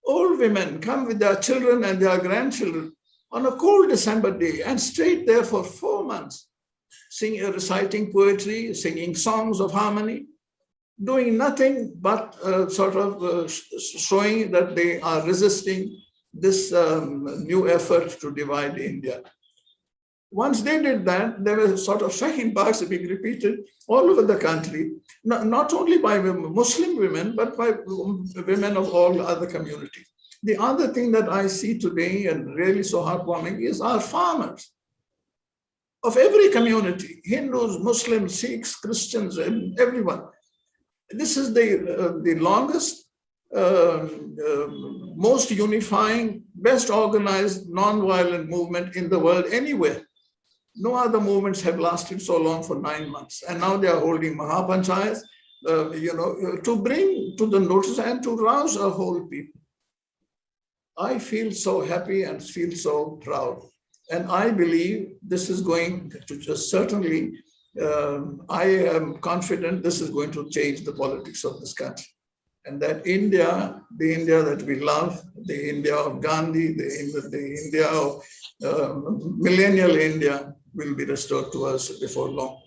Old women come with their children and their grandchildren on a cold December day and stayed there for 4 months, reciting poetry, singing songs of harmony, doing nothing but showing that they are resisting this new effort to divide India. Once they did that, there were sort of Shaheen Baghs being repeated all over the country, not only by Muslim women, but by women of all other communities. The other thing that I see today and really so heartwarming is our farmers of every community, Hindus, Muslims, Sikhs, Christians, and everyone. This is the longest, most unifying, best organized, non-violent movement in the world anywhere. No other movements have lasted so long for 9 months. And now they are holding Mahapanchayats, to bring to the notice and to rouse a whole people. I feel so happy and feel so proud. And I believe this is going to just certainly, I am confident this is going to change the politics of this country. And that India, the India that we love, the India of Gandhi, the India of millennial India will be restored to us before long.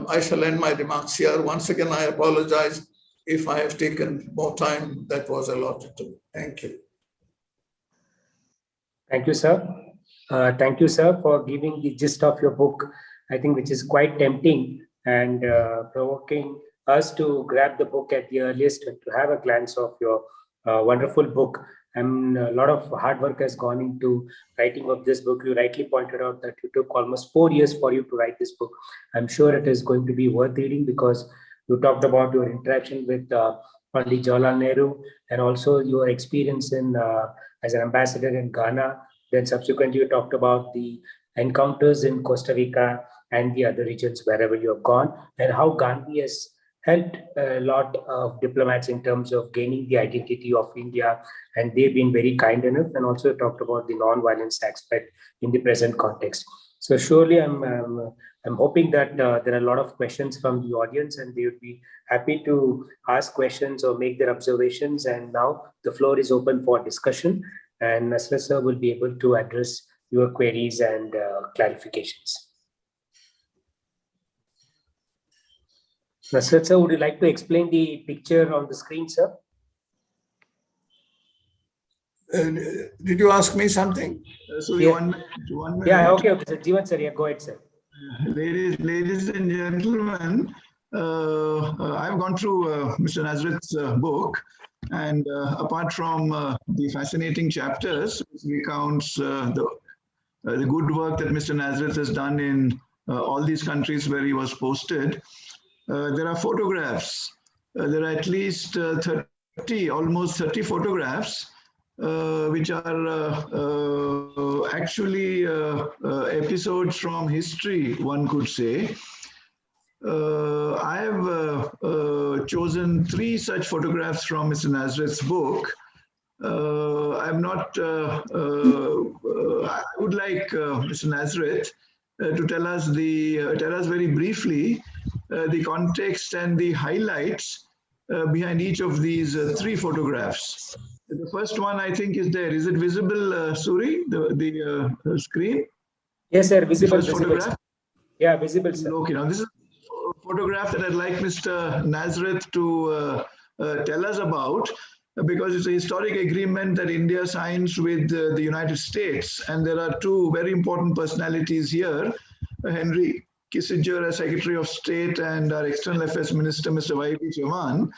I shall end my remarks here. Once again, I apologize if I have taken more time that was allotted to me. Thank you. Thank you, sir. Thank you, sir, for giving the gist of your book, I think, which is quite tempting and provoking us to grab the book at the earliest and to have a glance of your wonderful book. And a lot of hard work has gone into writing of this book. You rightly pointed out that it took almost 4 years for you to write this book. I'm sure it is going to be worth reading because you talked about your interaction with Pandit Jawaharlal Nehru and also your experience in as an ambassador in Ghana. Then subsequently, you talked about the encounters in Costa Rica and the other regions wherever you have gone, and how Gandhi has helped a lot of diplomats in terms of gaining the identity of India, and they've been very kind enough. And also talked about the non-violence aspect in the present context. So surely I'm hoping that there are a lot of questions from the audience, and they would be happy to ask questions or make their observations. And now the floor is open for discussion, and Nasrat sir will be able to address your queries and clarifications. Nasrat sir, would you like to explain the picture on the screen, sir? Did you ask me something? So Yeah. 1 minute, 1 minute. Yeah, okay, sir. Jeevan sir, yeah, go ahead, sir. Ladies and gentlemen, I've gone through Mr. Nazrat's book, and apart from the fascinating chapters, which recounts the good work that Mr. Nazrat has done in all these countries where he was posted, there are photographs. There are at least 30, almost 30 photographs, which are actually episodes from history, one could say. I have chosen 3 such photographs from Mr. Nazrat's book. I'm not, I would like Mr. Nazrat to tell us very briefly the context and the highlights behind each of these 3 photographs. The first one, I think, is there. Is it visible, Suri, the screen? Yes, sir. Visible. The first Visible. photograph? Yeah, visible, sir. Okay, now this is a photograph that I'd like Mr. Nazareth to tell us about, because it's a historic agreement that India signs with the United States. And there are two very important personalities here, Henry Kissinger as Secretary of State and our External Affairs Minister, Mr. Y.B. Chavan.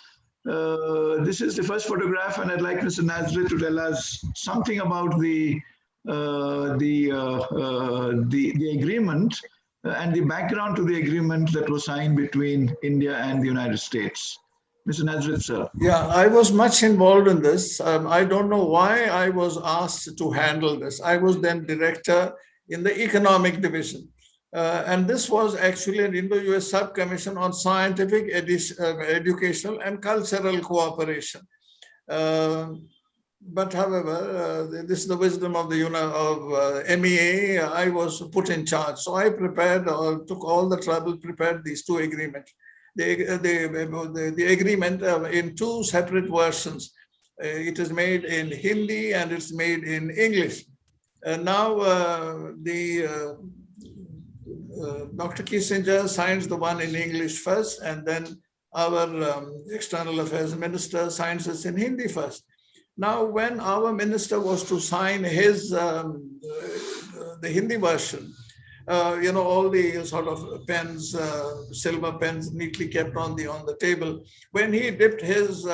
This is the first photograph, and I'd like Mr. Nazareth to tell us something about the agreement and the background to the agreement that was signed between India and the United States. Mr. Nazareth, sir. Yeah, I was much involved in this. I don't know why I was asked to handle this. I was then director in the economic division. And this was actually an Indo-US subcommission on scientific, educational, and cultural cooperation. But however, this is the wisdom of the MEA. I was put in charge, so I prepared, took all the trouble, prepared these two agreements. The agreement in two separate versions. It is made in Hindi and it's made in English. Now Dr. Kissinger signs the one in English first, and then our External Affairs Minister signs it in Hindi first. Now, when our minister was to sign his the Hindi version, all the sort of pens, silver pens, neatly kept on the table. When he dipped his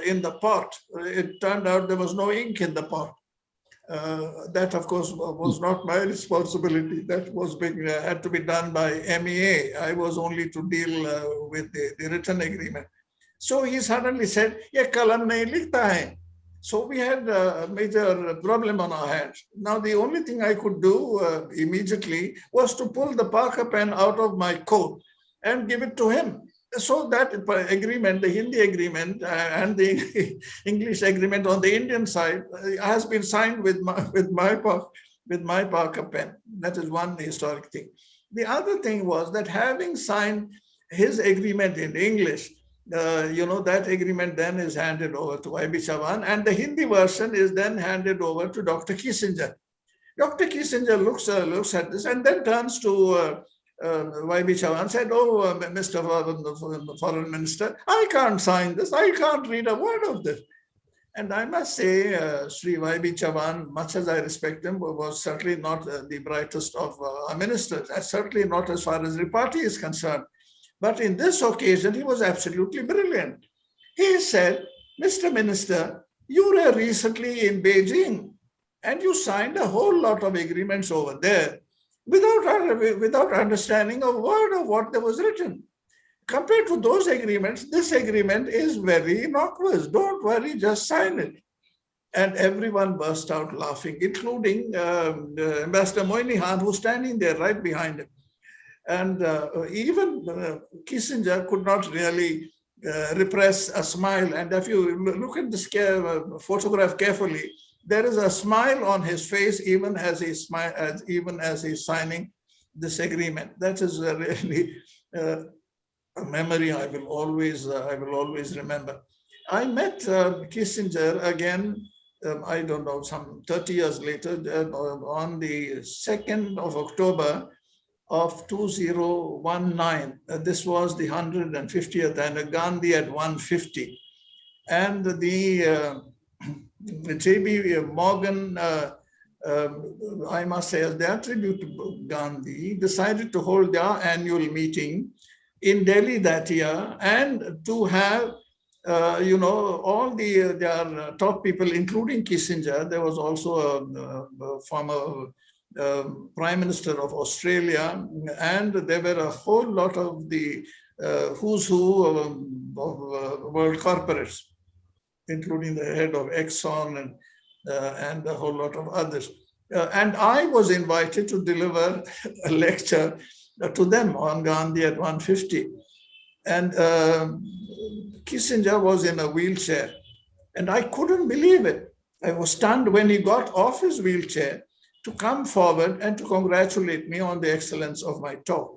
in the pot, it turned out there was no ink in the pot. That, of course, was not my responsibility. That was had to be done by MEA. I was only to deal with the written agreement. So he suddenly said, "Ye kalam nahi likhta hai." So we had a major problem on our hands. Now, the only thing I could do immediately was to pull the Parker pen out of my coat and give it to him. So that agreement, the Hindi agreement and the English agreement on the Indian side has been signed with my Parker pen. That is one historic thing. The other thing was that having signed his agreement in English, that agreement then is handed over to Y.B. Chavan, and the Hindi version is then handed over to Dr. Kissinger. Dr. Kissinger looks at this and then turns to Y.B. Chavan, said, "Oh, Mr. Foreign Minister, I can't sign this. I can't read a word of this." And I must say, Sri Y.B. Chavan, much as I respect him, was certainly not the brightest of our ministers, and certainly not as far as the party is concerned. But in this occasion, he was absolutely brilliant. He said, "Mr. Minister, you were recently in Beijing and you signed a whole lot of agreements over there without understanding a word of what there was written. Compared to those agreements, this agreement is very innocuous. Don't worry, just sign it." And everyone burst out laughing, including Ambassador Moynihan, who's standing there right behind him. And even Kissinger could not really repress a smile. And if you look at this photograph carefully, there is a smile on his face, even as he's signing this agreement. That is really a memory I will always remember. I met Kissinger again, I don't know, some 30 years later, on the 2nd of October of 2019. This was the 150th and Gandhi at 150. And the J.B. Morgan, I must say, as their tribute to Gandhi, decided to hold their annual meeting in Delhi that year, and to have all their top people, including Kissinger. There was also a former Prime Minister of Australia, and there were a whole lot of the who's who of world corporates, including the head of Exxon and a whole lot of others. And I was invited to deliver a lecture to them on Gandhi at 150. And Kissinger was in a wheelchair, and I couldn't believe it. I was stunned when he got off his wheelchair to come forward and to congratulate me on the excellence of my talk.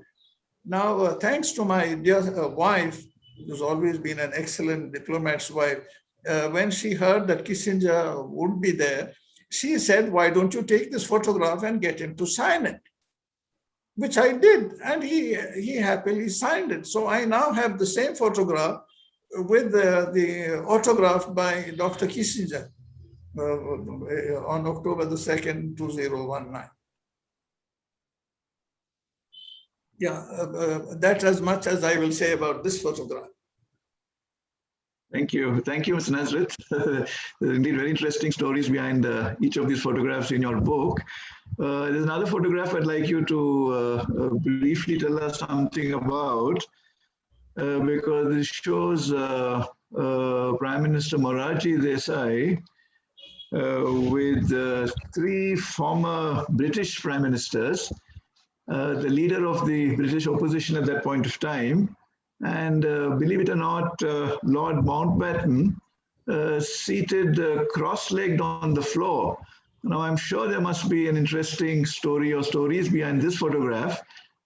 Now, thanks to my dear wife, who's always been an excellent diplomat's wife, when she heard that Kissinger would be there, she said, why don't you take this photograph and get him to sign it? Which I did, and he happily signed it. So I now have the same photograph with the autograph by Dr. Kissinger on October the 2nd, 2019. Yeah, that's as much as I will say about this photograph. Thank you. Thank you, Mr. Nazareth. Indeed, very interesting stories behind each of these photographs in your book. There's another photograph I'd like you to briefly tell us something about, because it shows Prime Minister Morarji Desai with three former British prime ministers, the leader of the British opposition at that point of time, and believe it or not, Lord Mountbatten seated cross-legged on the floor. Now, I'm sure there must be an interesting story or stories behind this photograph.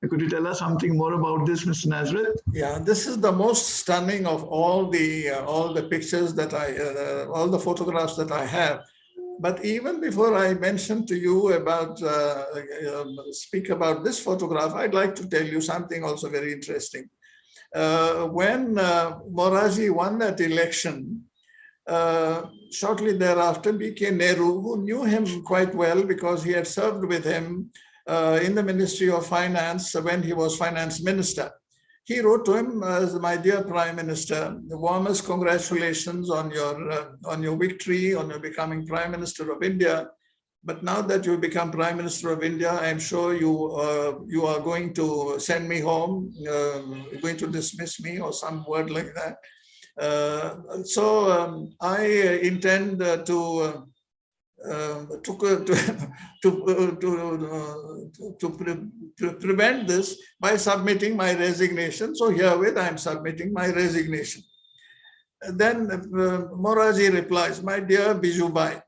Could you tell us something more about this, Mr. Nazareth? Yeah, this is the most stunning of all the pictures that all the photographs that I have. But even before I mention to you about, speak about this photograph, I'd like to tell you something also very interesting. When Morarji won that election, shortly thereafter, B.K. Nehru, who knew him quite well because he had served with him in the Ministry of Finance when he was finance minister, he wrote to him as, my dear Prime Minister, the warmest congratulations on your victory, on your becoming Prime Minister of India. But now that you become Prime Minister of India, I'm sure you are going to send me home, going to dismiss me or some word like that. So I intend to prevent this by submitting my resignation. So herewith I'm submitting my resignation. Then Morarji replies, my dear Bijubai,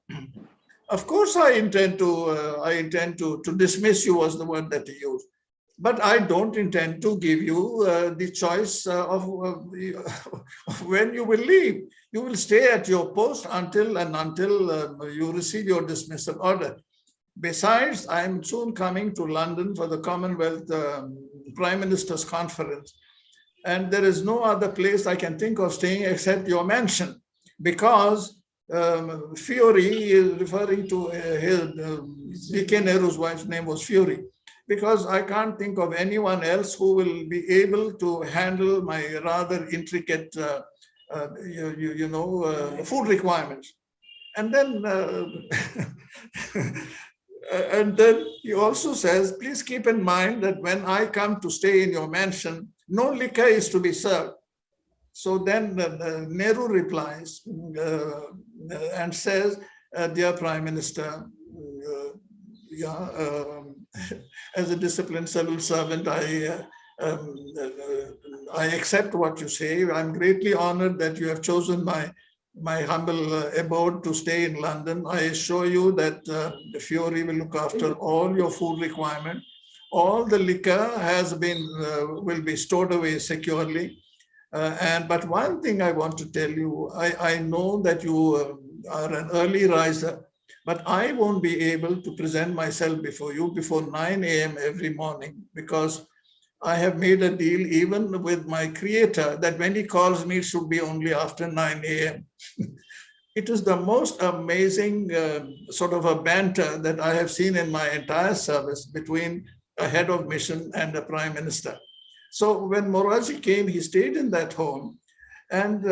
of course I intend to dismiss you, was the word that he used. But I don't intend to give you the choice of when you will leave. You will stay at your post until you receive your dismissal order. Besides, I am soon coming to London for the Commonwealth Prime Minister's Conference. And there is no other place I can think of staying except your mansion, because Fury is referring to his B.K. Nehru's wife's name was Fury, because I can't think of anyone else who will be able to handle my rather intricate, food requirements. And then, and then he also says, please keep in mind that when I come to stay in your mansion, no liquor is to be served. So then Nehru replies and says, dear Prime Minister, as a disciplined civil servant, I accept what you say. I'm greatly honored that you have chosen my humble abode to stay in London. I assure you that the Fury will look after all your food requirement. All the liquor will be stored away securely. But one thing I want to tell you, I know that you are an early riser, but I won't be able to present myself before you before 9 a.m. every morning, because I have made a deal even with my creator that when he calls me, it should be only after 9 a.m. It is the most amazing sort of a banter that I have seen in my entire service between a head of mission and a prime minister. So when Morarji came, he stayed in that home. And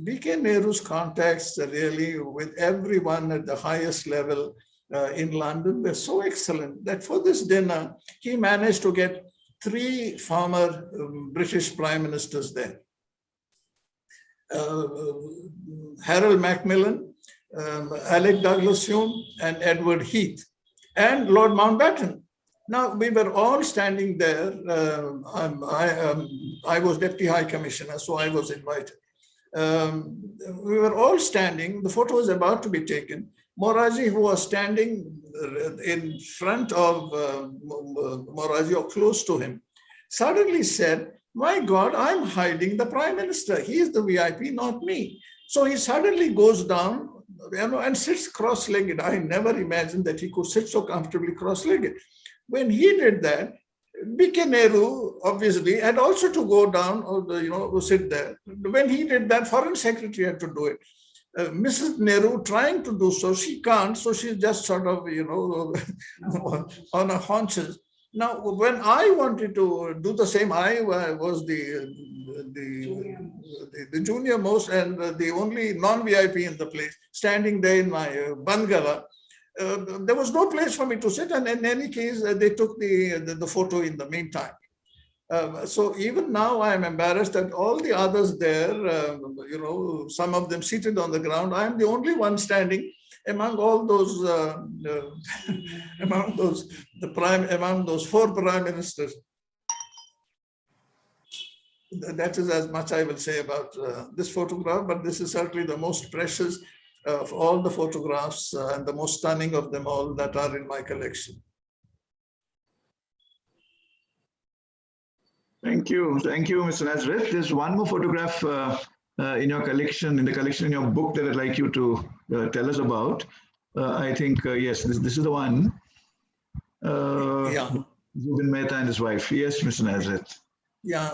B.K. Nehru's contacts really with everyone at the highest level in London were so excellent that for this dinner, he managed to get 3 former British prime ministers there. Harold Macmillan, Alec Douglas-Home, and Edward Heath, and Lord Mountbatten. Now, we were all standing there. I was Deputy High Commissioner, so I was invited. We were all standing. The photo was about to be taken. Morarji, who was standing in front of Morarji or close to him, suddenly said, my God, I'm hiding the Prime Minister. He is the VIP, not me. So he suddenly goes down, and sits cross-legged. I never imagined that he could sit so comfortably cross-legged. When he did that, B.K. Nehru, obviously, had also to go down or, sit there. When he did that, Foreign Secretary had to do it. Mrs. Nehru trying to do so, she can't, so she's just sort of, on her haunches. Now, when I wanted to do the same, I was the junior most and the only non-VIP in the place, standing there in my Bangala. There was no place for me to sit, and in any case, they took the photo in the meantime. So even now, I am embarrassed that all the others there, some of them seated on the ground. I am the only one standing among all those, among those 4 prime ministers. That is as much I will say about this photograph, but this is certainly the most precious of all the photographs and the most stunning of them all that are in my collection. Thank you, Mr. Nazareth. There's one more photograph in your collection, in your book that I'd like you to tell us about. I think, yes, this is the one. Yeah. Zubin Mehta and his wife. Yes, Mr. Nazareth. Yeah,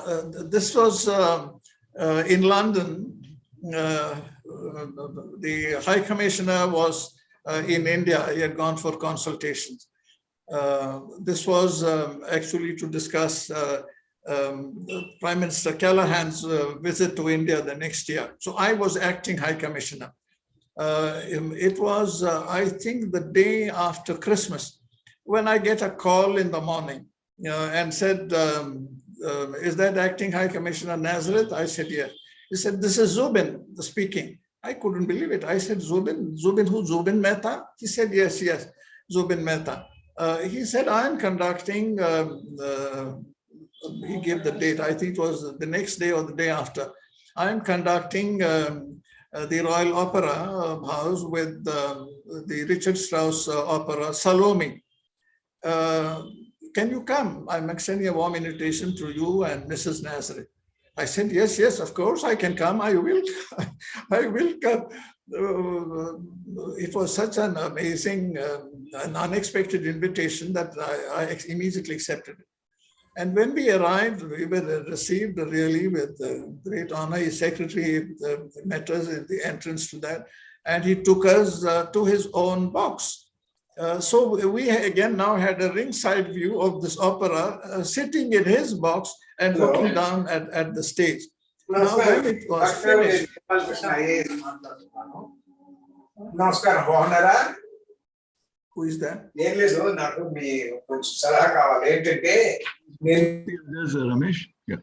this was in London. The High Commissioner was in India. He had gone for consultations. This was actually to discuss Prime Minister Callahan's visit to India the next year. So I was acting High Commissioner. It was, I think, the day after Christmas when I get a call in the morning and said, is that acting High Commissioner Nazareth? I said, yes. He said, this is Zubin speaking. I couldn't believe it. I said, Zubin? Zubin who? Zubin Mehta? He said, yes, Zubin Mehta. He said, I'm conducting, he gave the date, I think it was the next day or the day after. I'm conducting the Royal Opera House with the Richard Strauss opera, Salome. Can you come? I'm extending a warm invitation to you and Mrs. Nazareth. I said, yes, of course I can come. I will come. It was such an amazing, an unexpected invitation that I immediately accepted it. And when we arrived, we were received really with great honor. His secretary met us at the entrance to that, and he took us to his own box. So we again now had a ringside view of this opera, sitting in his box and looking down at the stage. Now when it was finished, who is that? There's Ramesh. Yeah,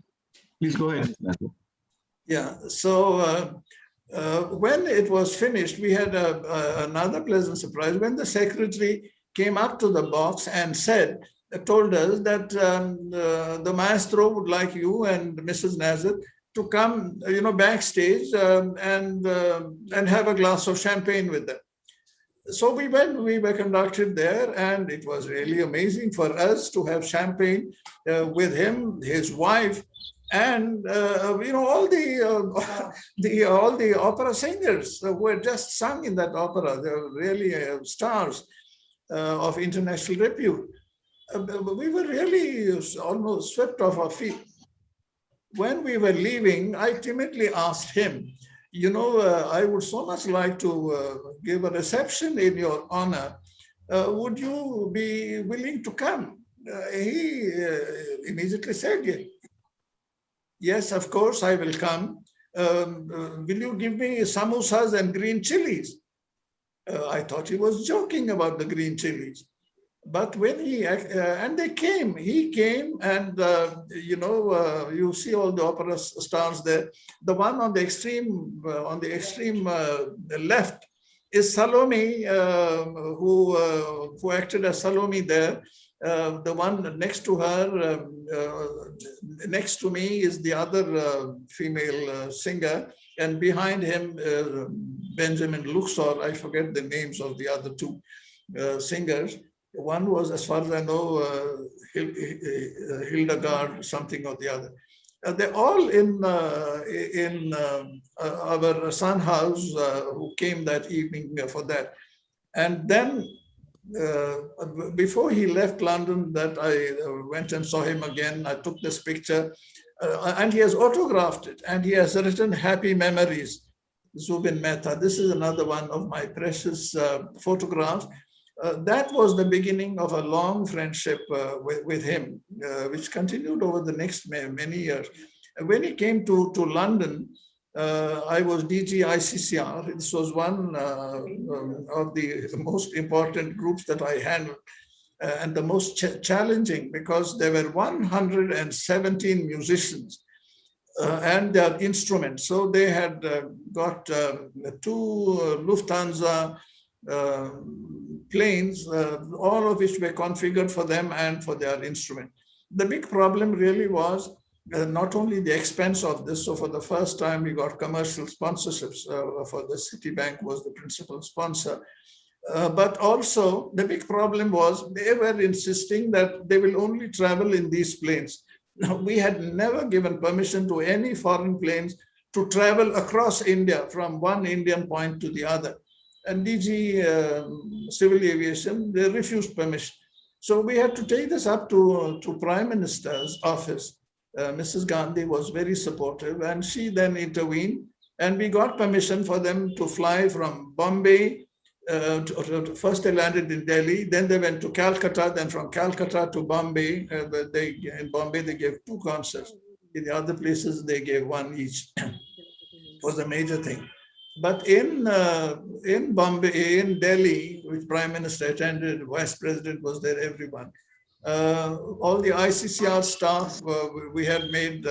please go ahead. Yeah, so when it was finished, we had another pleasant surprise when the secretary came up to the box and told us that the maestro would like you and Mrs. Nazareth to come, backstage and have a glass of champagne with them. So we went, we were conducted there, and it was really amazing for us to have champagne with him, his wife, and all the opera singers who had just sung in that opera. They were really stars of international repute. We were really almost swept off our feet. When we were leaving, I timidly asked him, I would so much like to give a reception in your honor. Would you be willing to come? He immediately said, yes. Yes, of course, I will come. Will you give me samosas and green chilies? I thought he was joking about the green chilies. But when and they came, he came, and you see all the opera stars there. The one on the extreme left is Salome, who acted as Salome there. The one next to her, next to me, is the other female singer, and behind him, Benjamin Luxor. I forget the names of the other two singers. One was, as far as I know, Hildegard, something or the other. They're all in our son house who came that evening for that. And then before he left London, that I went and saw him again. I took this picture and he has autographed it and he has written happy memories, Zubin Mehta. This is another one of my precious photographs. That was the beginning of a long friendship with him, which continued over the next many years. When he came to London, I was DG ICCR. This was one of the most important groups that I handled and the most challenging, because there were 117 musicians and their instruments. So they had got 2 Lufthansa planes, all of which were configured for them and for their instrument. The big problem really was not only the expense of this. So for the first time, we got commercial sponsorships for the Citibank was the principal sponsor. But also the big problem was they were insisting that they will only travel in these planes. Now, we had never given permission to any foreign planes to travel across India from one Indian point to the other. And DG Civil Aviation, they refused permission. So we had to take this up to Prime Minister's office. Mrs. Gandhi was very supportive and she then intervened and we got permission for them to fly from Bombay. First they landed in Delhi, then they went to Calcutta, then from Calcutta to Bombay. In Bombay they gave 2 concerts. In the other places they gave 1 each. Was a major thing. But in Bombay, in Delhi, which Prime Minister attended, Vice President was there, everyone. All the ICCR staff, we had made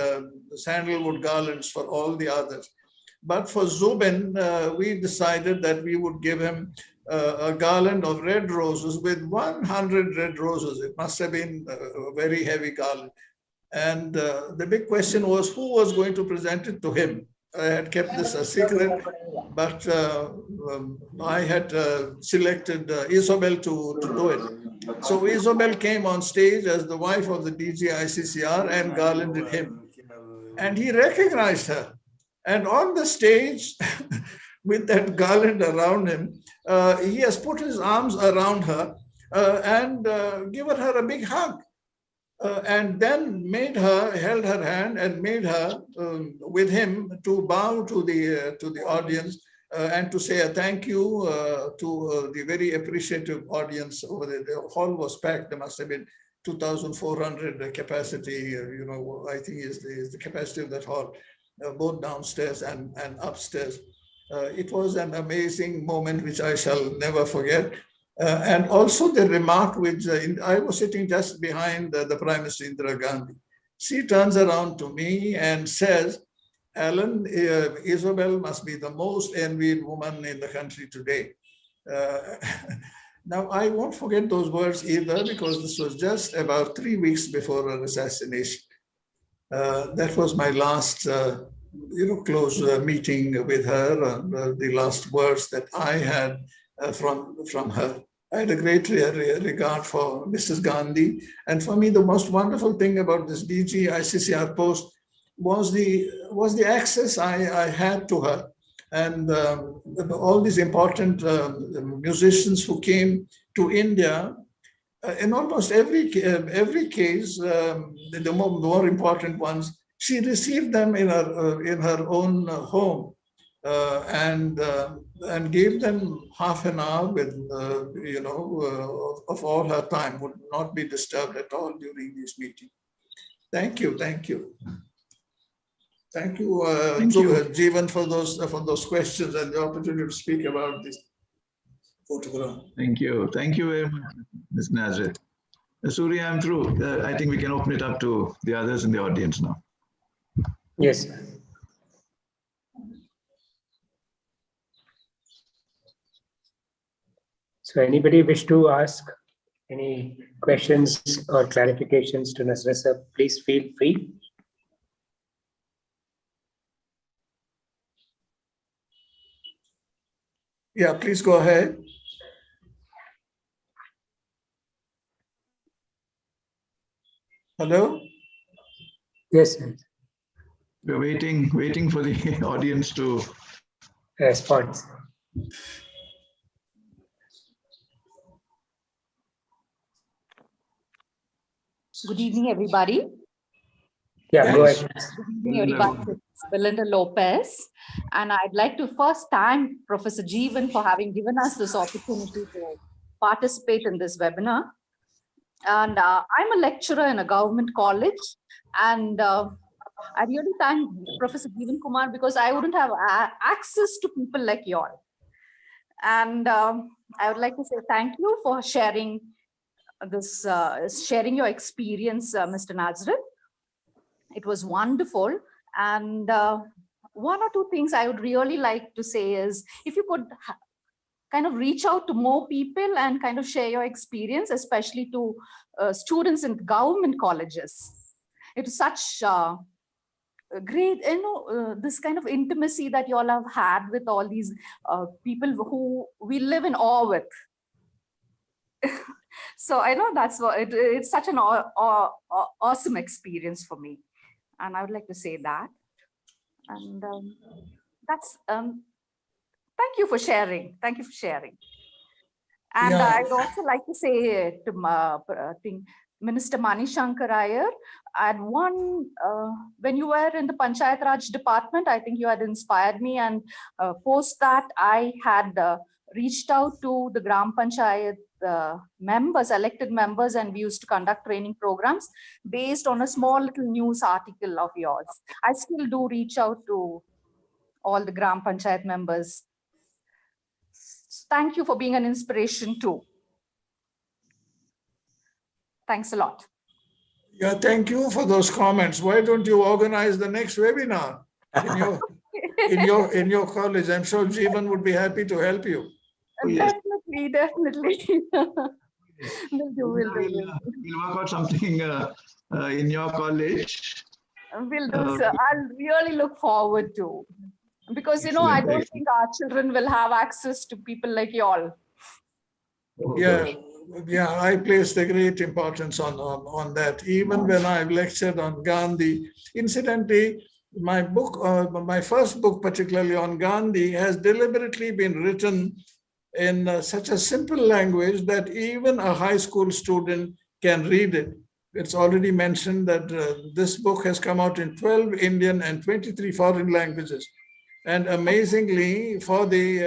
sandalwood garlands for all the others. But for Zubin, we decided that we would give him a garland of red roses with 100 red roses. It must have been a very heavy garland. And the big question was who was going to present it to him. I had kept this a secret, but I had selected Isabel to do it. So Isabel came on stage as the wife of the DG ICCR and garlanded him. And he recognized her. And on the stage, with that garland around him, he has put his arms around her and given her a big hug. And then held her hand and made her with him to bow to the audience and to say a thank you to the very appreciative audience over there. The hall was packed. There must have been 2,400 capacity. I think is the capacity of that hall, both downstairs and upstairs. It was an amazing moment which I shall never forget. And also the remark which I was sitting just behind the Prime Minister Indira Gandhi. She turns around to me and says, Alan, Isabel must be the most envied woman in the country today. Now, I won't forget those words either, because this was just about 3 weeks before her assassination. That was my last close meeting with her, the last words that I had from her. I had a great regard for Mrs. Gandhi. And for me, the most wonderful thing about this DG ICCR post was the access I had to her. And all these important musicians who came to India, in almost every case, the more important ones, she received them in her own home. And gave them half an hour with, of all her time, would not be disturbed at all during these meetings. Thank you. Thank you, Jeevan, for those questions and the opportunity to speak about this photograph. Thank you very much, Ms. Nazir. Surya, I'm through. I think we can open it up to the others in the audience now. Yes. So anybody wish to ask any questions or clarifications to Nazir sir, please feel free. Yeah, please go ahead. Hello? Yes, sir. We're waiting for the audience to respond. Good evening, everybody. Yeah, go ahead. Good evening, everybody. It's Belinda Lopez. And I'd like to first thank Professor Jeevan for having given us this opportunity to participate in this webinar. And I'm a lecturer in a government college. And I really thank Professor Jeevan Kumar because I wouldn't have access to people like you all. And I would like to say thank you for sharing this, sharing your experience, Mr. Nazrin. It was wonderful. And one or two things I would really like to say is, if you could kind of reach out to more people and kind of share your experience, especially to students in government colleges. It is such great, this kind of intimacy that you all have had with all these people who we live in awe with. So I know that's what it's such an awesome experience for me. And I would like to say that. And that's, thank you for sharing. Thank you for sharing. And Yeah. I'd also like to say to Minister Manishankar Iyer, when you were in the Panchayat Raj department, I think you had inspired me, and post that I had reached out to the Gram Panchayat members, elected members, and we used to conduct training programs based on a small little news article of yours. I still do reach out to all the Gram Panchayat members. Thank you for being an inspiration too. Thanks a lot. Yeah, thank you for those comments. Why don't you organize the next webinar in your college? I'm sure Jeevan would be happy to help you. Definitely. We'll do. We'll work out something in your college. Will do, sir. I'll really look forward to, because I don't think our children will have access to people like you all. Yeah, I placed a great importance on that. Even when I've lectured on Gandhi, incidentally, my book, my first book, particularly on Gandhi, has deliberately been written in such a simple language that even a high school student can read it. It's already mentioned that this book has come out in 12 Indian and 23 foreign languages. And amazingly, for the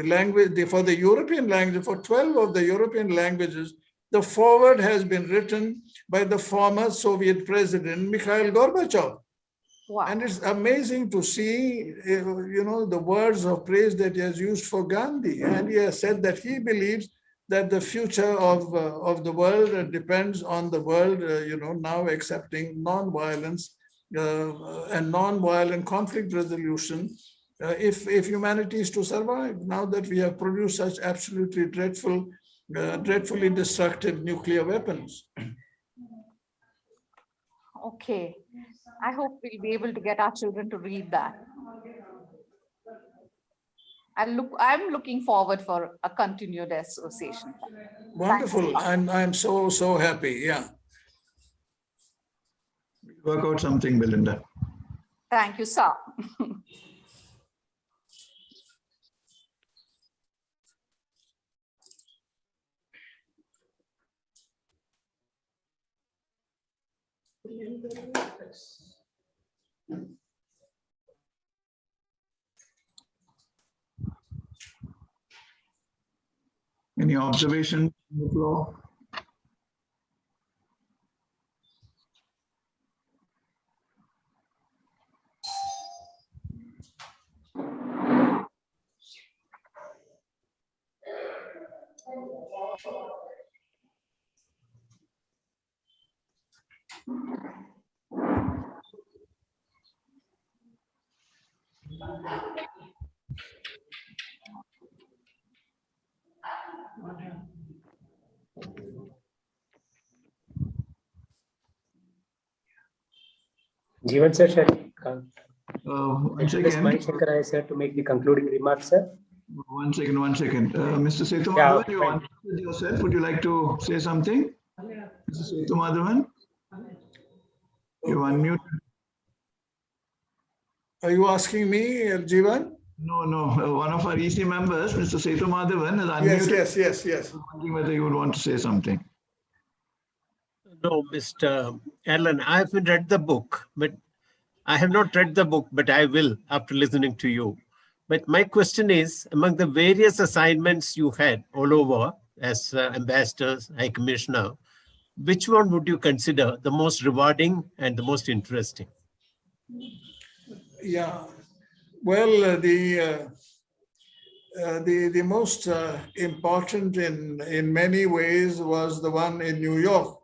language, for the European language, for 12 of the European languages, the foreword has been written by the former Soviet president, Mikhail Gorbachev. Wow. And it's amazing to see, the words of praise that he has used for Gandhi. And he has said that he believes that the future of the world depends on the world, now accepting non-violence and non-violent conflict resolution if humanity is to survive. Now that we have produced such absolutely dreadfully destructive nuclear weapons. Okay. I hope we'll be able to get our children to read that. I'm looking forward for a continued association. Wonderful. I'm so happy. Yeah. Work out something, Belinda. Thank you, sir. Any observation on the floor? Jeevan sir, shall One second. Manishankar Iyer sir to make the concluding remarks, sir. One second. Mr. Sethumadhavan, you answered yourself. Would you like to say something? Mr. Sethumadhavan? You unmuted. Are you asking me, Jeevan? No, no. One of our EC members, Mr. Setu Madhavan, is unmuted. Yes. I'm wondering whether you would want to say something. No, Mr. Alan, I haven't read the book, but I have not read the book, but I will after listening to you. But my question is, among the various assignments you had all over as ambassadors, high commissioner, which one would you consider the most rewarding and the most interesting? Yeah, well, the most important in many ways was the one in New York,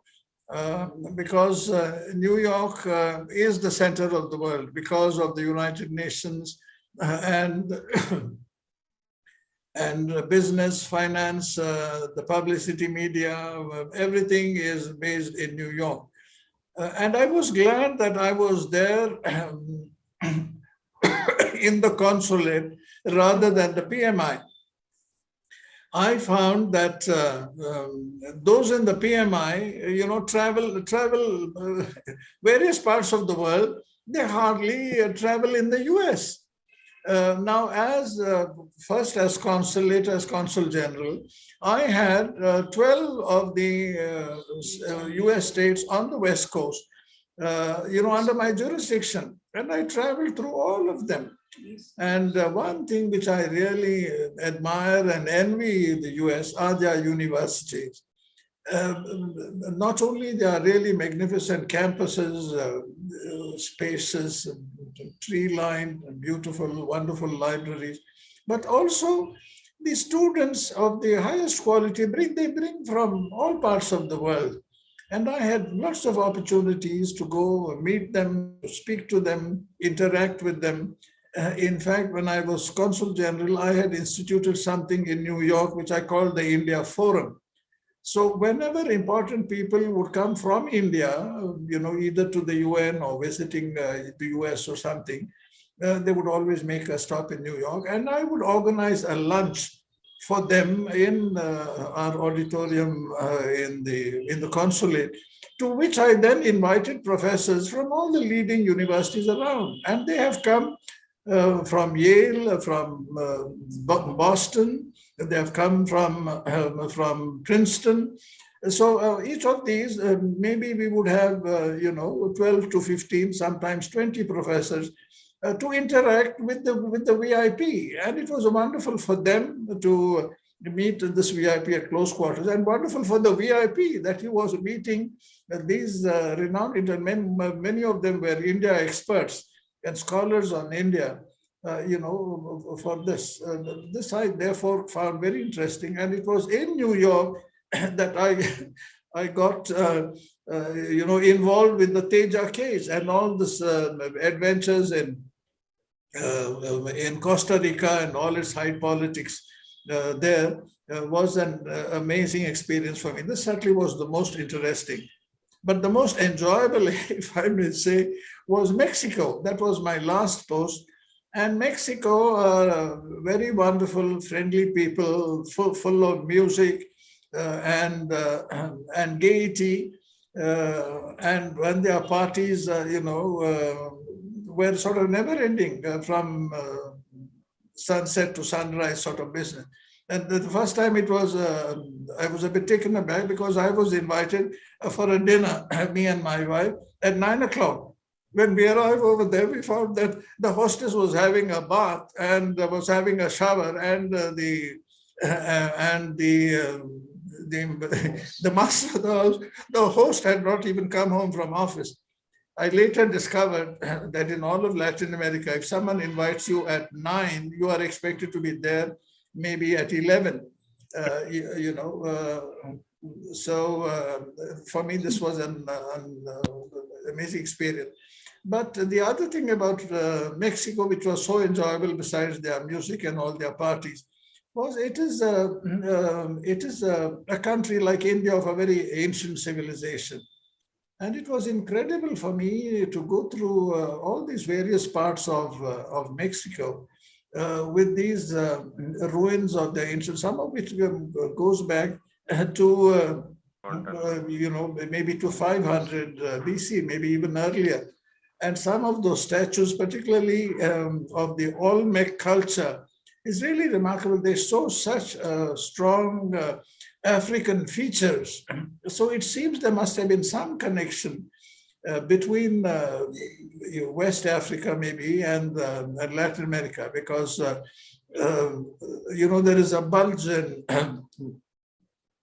because New York is the center of the world because of the United Nations and and business, finance, the publicity, media, everything is based in New York. And I was glad that I was there in the consulate rather than the PMI. I found that those in the PMI, travel various parts of the world. They hardly travel in the US. Now, first as consul general, I had 12 of the US states on the West Coast, under my jurisdiction, and I traveled through all of them. And one thing which I really admire and envy the US are their universities. Not only they are really magnificent campuses, spaces, tree-lined, beautiful, wonderful libraries, but also the students of the highest quality they bring from all parts of the world. And I had lots of opportunities to go meet them, speak to them, interact with them. In fact, when I was Consul General, I had instituted something in New York, which I called the India Forum. So whenever important people would come from India, either to the UN or visiting the US or something, they would always make a stop in New York. And I would organize a lunch for them in our auditorium in the consulate, to which I then invited professors from all the leading universities around. And they have come from Yale, from Boston, they have come from Princeton. So each of these, maybe we would have, 12 to 15, sometimes 20 professors to interact with the VIP. And it was wonderful for them to meet this VIP at close quarters, and wonderful for the VIP that he was meeting these renowned Indian, many of them were India experts and scholars on India, for this. This I therefore found very interesting. And it was in New York that I got, involved with the Teja case and all this adventures in Costa Rica and all its high politics there was an amazing experience for me. This certainly was the most interesting. But the most enjoyable, if I may say, was Mexico. That was my last post. And Mexico, very wonderful, friendly people, full of music and gaiety. And when there are parties, were sort of never ending from sunset to sunrise sort of business. And the first time it was, I was a bit taken aback because I was invited for a dinner, me and my wife, at 9 o'clock. When we arrived over there, we found that the hostess was having a bath and was having a shower, and the master of the house, the host had not even come home from office. I later discovered that in all of Latin America, if someone invites you at 9, you are expected to be there maybe at 11, So for me, this was an amazing experience. But the other thing about Mexico, which was so enjoyable besides their music and all their parties, was it is a country like India of a very ancient civilization. And it was incredible for me to go through all these various parts of Mexico with these ruins of the ancient, some of which goes back to, maybe to 500 BC, maybe even earlier. And some of those statues, particularly of the Olmec culture, is really remarkable. They show such strong African features. So it seems there must have been some connection between West Africa maybe and Latin America, because there is a bulge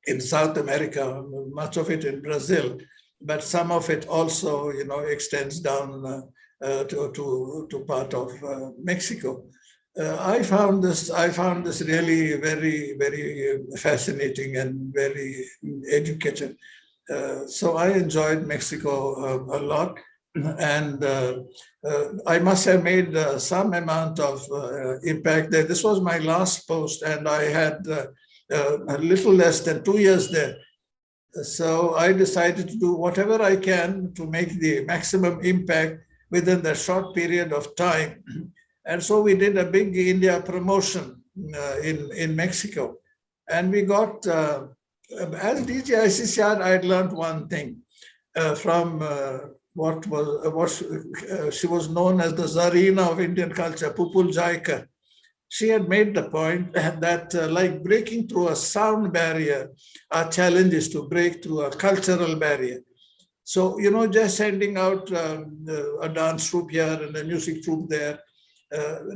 in South America, much of it in Brazil, but some of it also, extends down to part of Mexico. I found this really very, very fascinating and very educative. So I enjoyed Mexico a lot, and I must have made some amount of impact there. This was my last post, and I had a little less than 2 years there. So I decided to do whatever I can to make the maximum impact within the short period of time. And so we did a big India promotion in Mexico. And we got, as DJ ICCR, I had learned one thing from she was known as the Tsarina of Indian culture, Pupul Jaikar. She had made the point that like breaking through a sound barrier, our challenge is to break through a cultural barrier. So, just sending out a dance troupe here and a music troupe there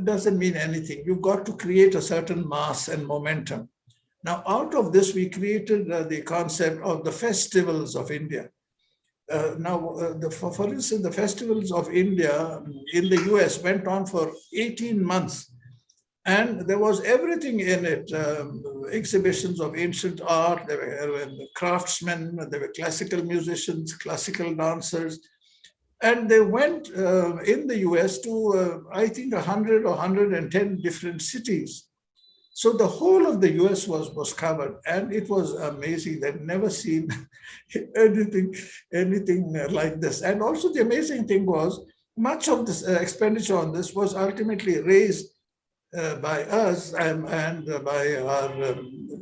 doesn't mean anything. You've got to create a certain mass and momentum. Now, out of this, we created the concept of the festivals of India. For instance, the festivals of India in the US went on for 18 months. And there was everything in it, exhibitions of ancient art, there were craftsmen, there were classical musicians, classical dancers. And they went in the US to, I think, 100 or 110 different cities. So the whole of the US was covered, and it was amazing. They'd never seen anything like this. And also the amazing thing was, much of this expenditure on this was ultimately raised by us and by our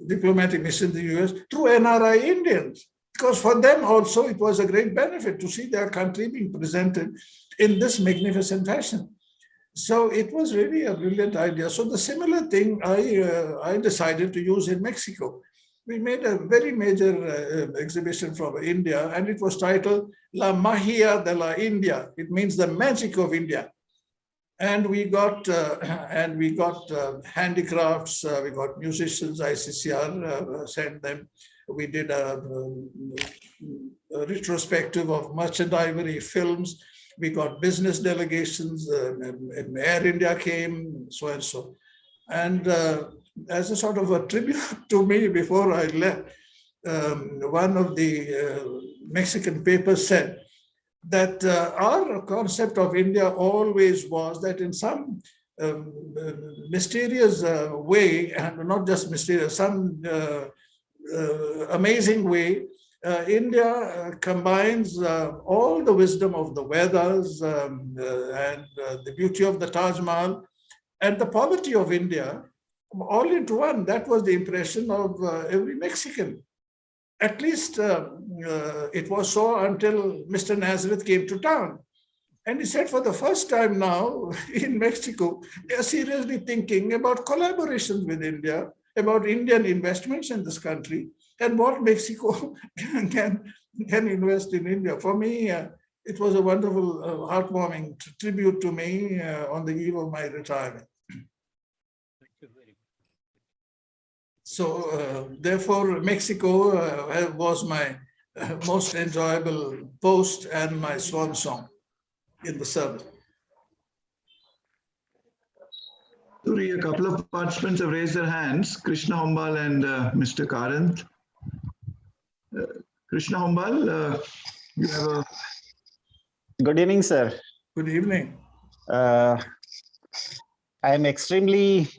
diplomatic mission in the US through NRI Indians, because for them also it was a great benefit to see their country being presented in this magnificent fashion. So it was really a brilliant idea. So the similar thing I decided to use in Mexico. We made a very major exhibition from India, and it was titled La Magia de la India. It means the magic of India. And we got handicrafts, we got musicians, ICCR sent them. We did a retrospective of merchant ivory films. We got business delegations, Air India came, so and so. And as a sort of a tribute to me before I left, one of the Mexican papers said that our concept of India always was that in some mysterious way, and not just mysterious, some amazing way, India combines all the wisdom of the Vedas and the beauty of the Taj Mahal and the poverty of India all into one. That was the impression of every Mexican. At least it was so until Mr. Nazareth came to town. And he said for the first time now in Mexico, they are seriously thinking about collaborations with India, about Indian investments in this country, and what Mexico can invest in India. For me, it was a wonderful, heartwarming tribute to me on the eve of my retirement. So therefore, Mexico was my most enjoyable post and my swan song in the service. Suri, a couple of participants have raised their hands, Krishna Hombal and Mr. Karanth. Krishna Hombal, you have a... Good evening, sir. Good evening. I am extremely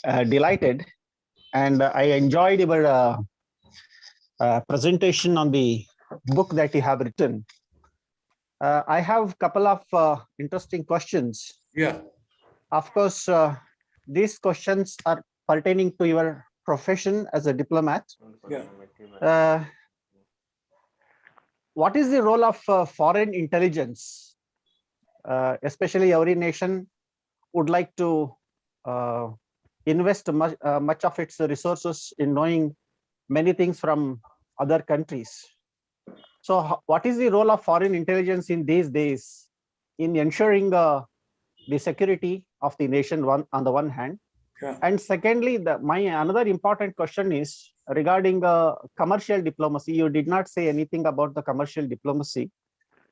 delighted, and I enjoyed your presentation on the book that you have written. I have a couple of interesting questions. Yeah. Of course, these questions are pertaining to your profession as a diplomat. Yeah. What is the role of foreign intelligence especially every nation would like to invest much of its resources in knowing many things from other countries. So what is the role of foreign intelligence in these days in ensuring the security of the nation on the one hand? Yeah. And secondly, my another important question is regarding commercial diplomacy. You did not say anything about the commercial diplomacy.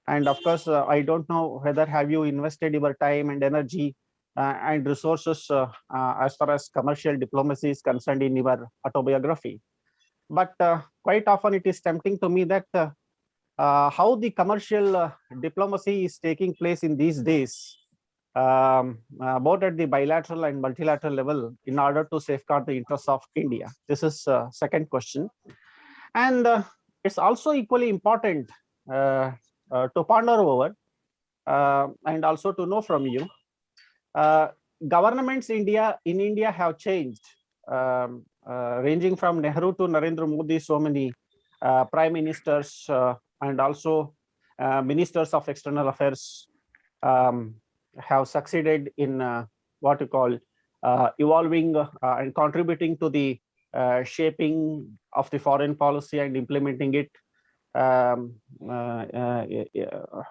And of course, I don't know whether have you invested your time and energy and resources as far as commercial diplomacy is concerned in your autobiography. But quite often it is tempting to me that how the commercial diplomacy is taking place in these days, both at the bilateral and multilateral level, in order to safeguard the interests of India. This is second question. And it's also equally important to ponder over and also to know from you. Governments in India have changed, ranging from Nehru to Narendra Modi. So many prime ministers and also ministers of external affairs have succeeded in what you call evolving and contributing to the shaping of the foreign policy and implementing it.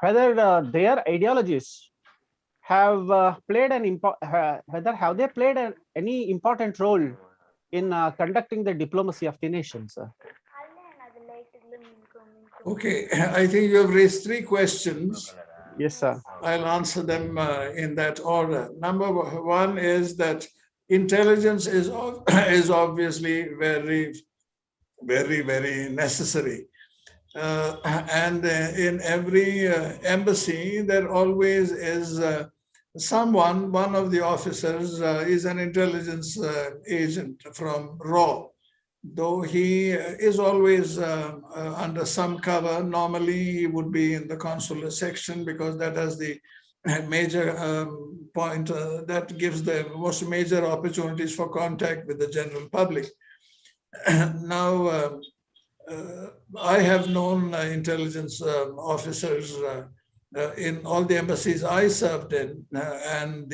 Whether their ideologies have played have they played any important role in conducting the diplomacy of the nations? Okay, I think you have raised three questions. Yes, sir. I'll answer them in that order. Number one is that intelligence is obviously very, very, very necessary. And in every embassy, there always is one of the officers is an intelligence agent from RAW. Though he is always under some cover. Normally he would be in the consular section because that has the major point that gives the most major opportunities for contact with the general public. Now, I have known intelligence officers in all the embassies I served in, and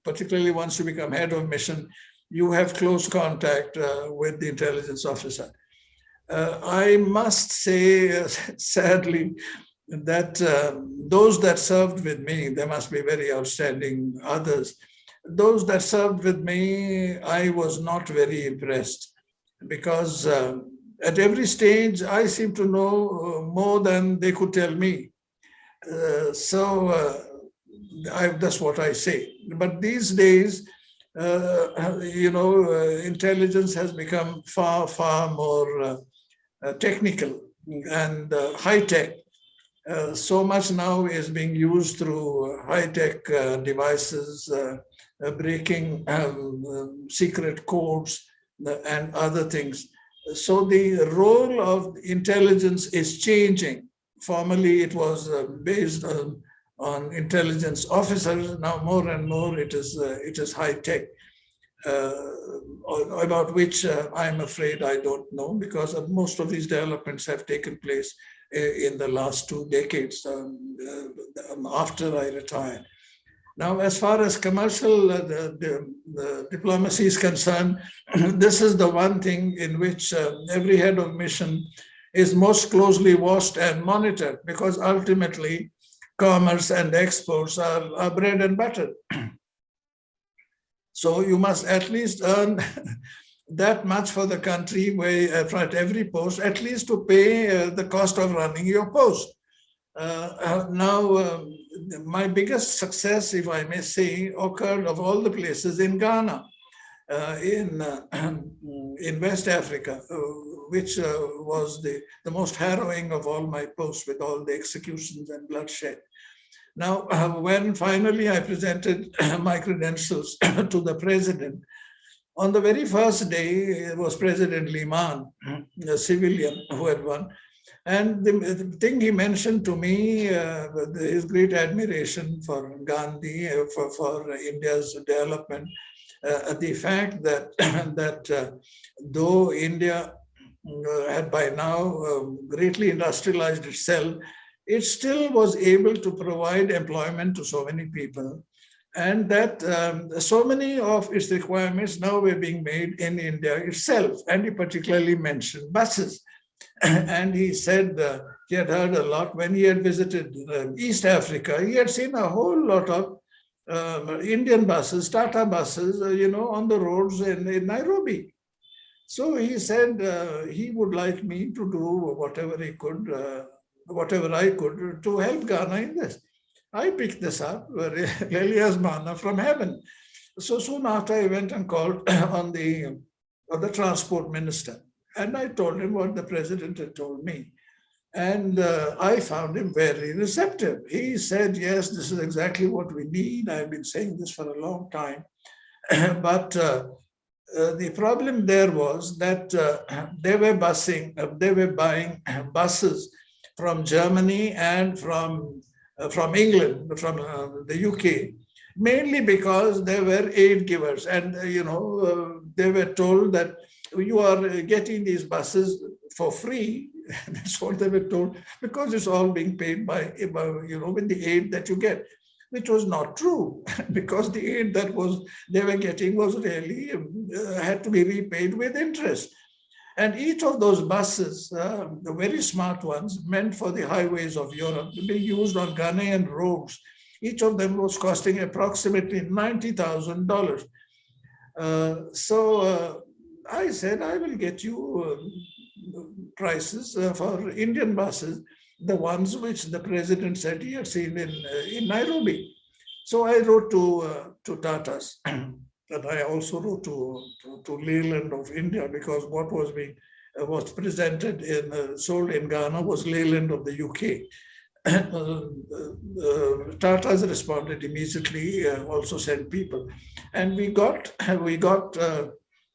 particularly once you become head of mission, you have close contact with the intelligence officer. I must say, sadly, that those that served with me, there must be very outstanding others. Those that served with me, I was not very impressed because at every stage, I seem to know more than they could tell me. That's what I say. But these days, intelligence has become far, far more technical and high-tech. So much now is being used through high-tech devices, breaking secret codes and other things. So the role of intelligence is changing. Formerly, it was based on intelligence officers. Now more and more it is high tech, about which I'm afraid I don't know, because most of these developments have taken place in the last 2 decades after I retired. Now, as far as commercial the diplomacy is concerned, this is the one thing in which every head of mission is most closely watched and monitored, because ultimately commerce and exports are bread and butter. So you must at least earn that much for the country, where at every post, at least to pay the cost of running your post. Now, my biggest success, if I may say, occurred of all the places in Ghana, in West Africa, which was the most harrowing of all my posts, with all the executions and bloodshed. Now, when finally I presented my credentials to the president, on the very first day, it was President Liman, a civilian who had won. And the thing he mentioned to me, his great admiration for Gandhi, for India's development, the fact that though India had by now greatly industrialized itself, it still was able to provide employment to so many people, and that so many of its requirements now were being made in India itself. And he particularly mentioned buses. And he said he had heard a lot when he had visited East Africa. He had seen a whole lot of Indian buses, Tata buses, on the roads in Nairobi. So he said he would like me to do whatever he could, whatever I could to help Ghana in this. I picked this up really as manna from heaven. So soon after, I went and called on the transport minister. And I told him what the president had told me. And I found him very receptive. He said, yes, this is exactly what we need. I've been saying this for a long time. But the problem there was that they were buying buses from Germany and from England, from the UK, mainly because they were aid givers. And, they were told that you are getting these buses for free. That's what they were told, because it's all being paid by with the aid that you get, which was not true, because the aid that they were getting was really had to be repaid with interest. And each of those buses, the very smart ones, meant for the highways of Europe, being used on Ghanaian roads, each of them was costing approximately $90,000. So I said, I will get you prices for Indian buses, the ones which the president said he had seen in Nairobi. So I wrote to Tatas, and I also wrote to Leyland of India, because what was presented sold in Ghana was Leyland of the UK. Tatas responded immediately, also sent people, and we got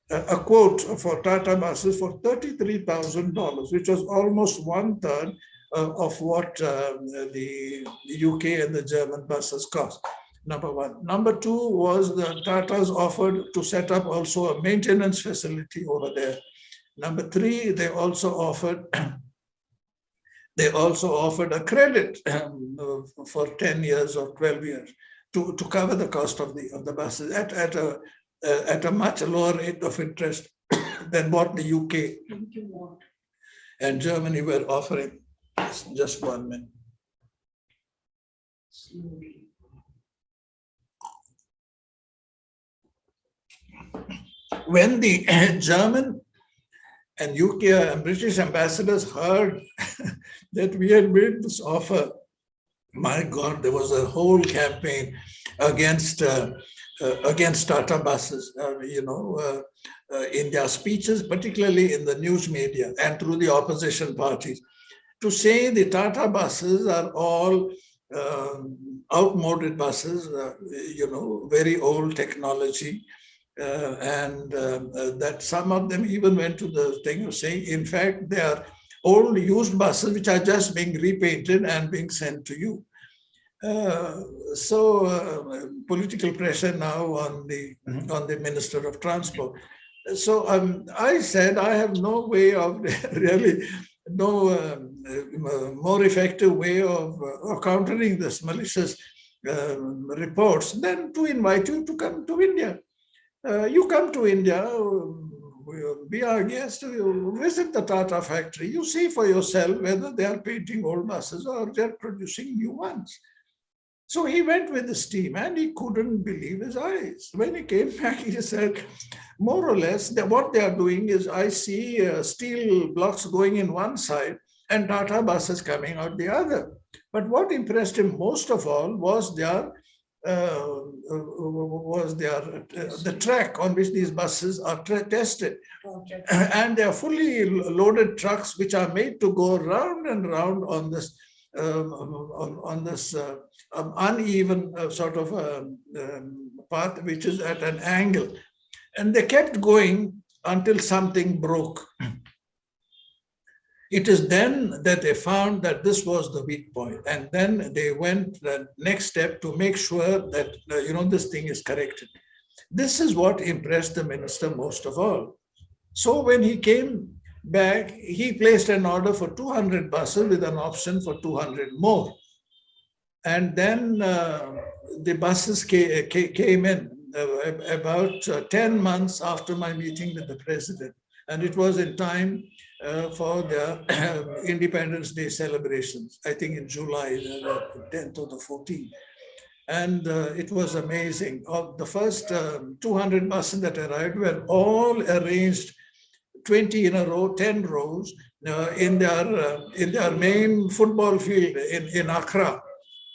a quote for Tata buses for $33,000, which was almost 1/3 of what the UK and the German buses cost. Number one. Number two was the Tatas offered to set up also a maintenance facility over there. Number three, they also offered a credit for 10 years or 12 years to cover the cost of the buses at a much lower rate of interest than what the UK and Germany were offering. Just 1 minute. When the German and UK and British ambassadors heard that we had made this offer, my God, there was a whole campaign against Tata buses, in their speeches, particularly in the news media and through the opposition parties, to say the Tata buses are all outmoded buses, very old technology, and that some of them even went to the thing of saying, in fact, they are old used buses which are just being repainted and being sent to you. So political pressure now on the Minister of Transport. So I said I have no way of really more effective way of countering this malicious reports than to invite you to come to India. You come to India, be our guest, you visit the Tata factory, you see for yourself whether they are painting old buses or they're producing new ones. So he went with this team and he couldn't believe his eyes. When he came back, he said, more or less, what they are doing is I see steel blocks going in one side and Tata buses coming out the other. But what impressed him most of all was the track on which these buses are tested. And they are fully loaded trucks which are made to go round and round on this uneven sort of path which is at an angle. And they kept going until something broke. It is then that they found that this was the weak point. And then they went the next step to make sure that, this thing is corrected. This is what impressed the minister most of all. So when he came back, he placed an order for 200 buses with an option for 200 more. And then the buses came in about 10 months after my meeting with the president. And it was in time for the Independence Day celebrations, I think in July, the 10th or the 14th. And it was amazing. Of the first 200 buses that arrived were all arranged 20 in a row, 10 rows in their main football field in Accra.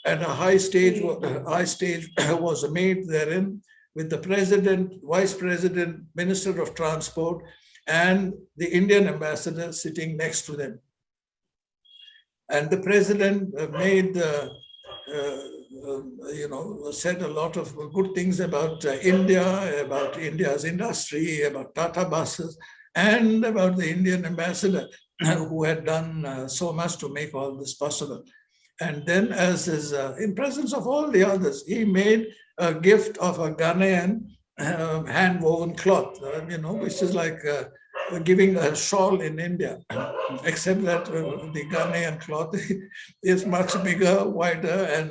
And a high stage was made therein with the president, vice president, minister of transport, and the Indian ambassador sitting next to them. And the president made, said a lot of good things about India, about India's industry, about Tata buses, and about the Indian ambassador who had done so much to make all this possible. And then, as is in presence of all the others, he made a gift of a Ghanaian hand-woven cloth, which is like giving a shawl in India, except that the Ghanaian cloth is much bigger, wider,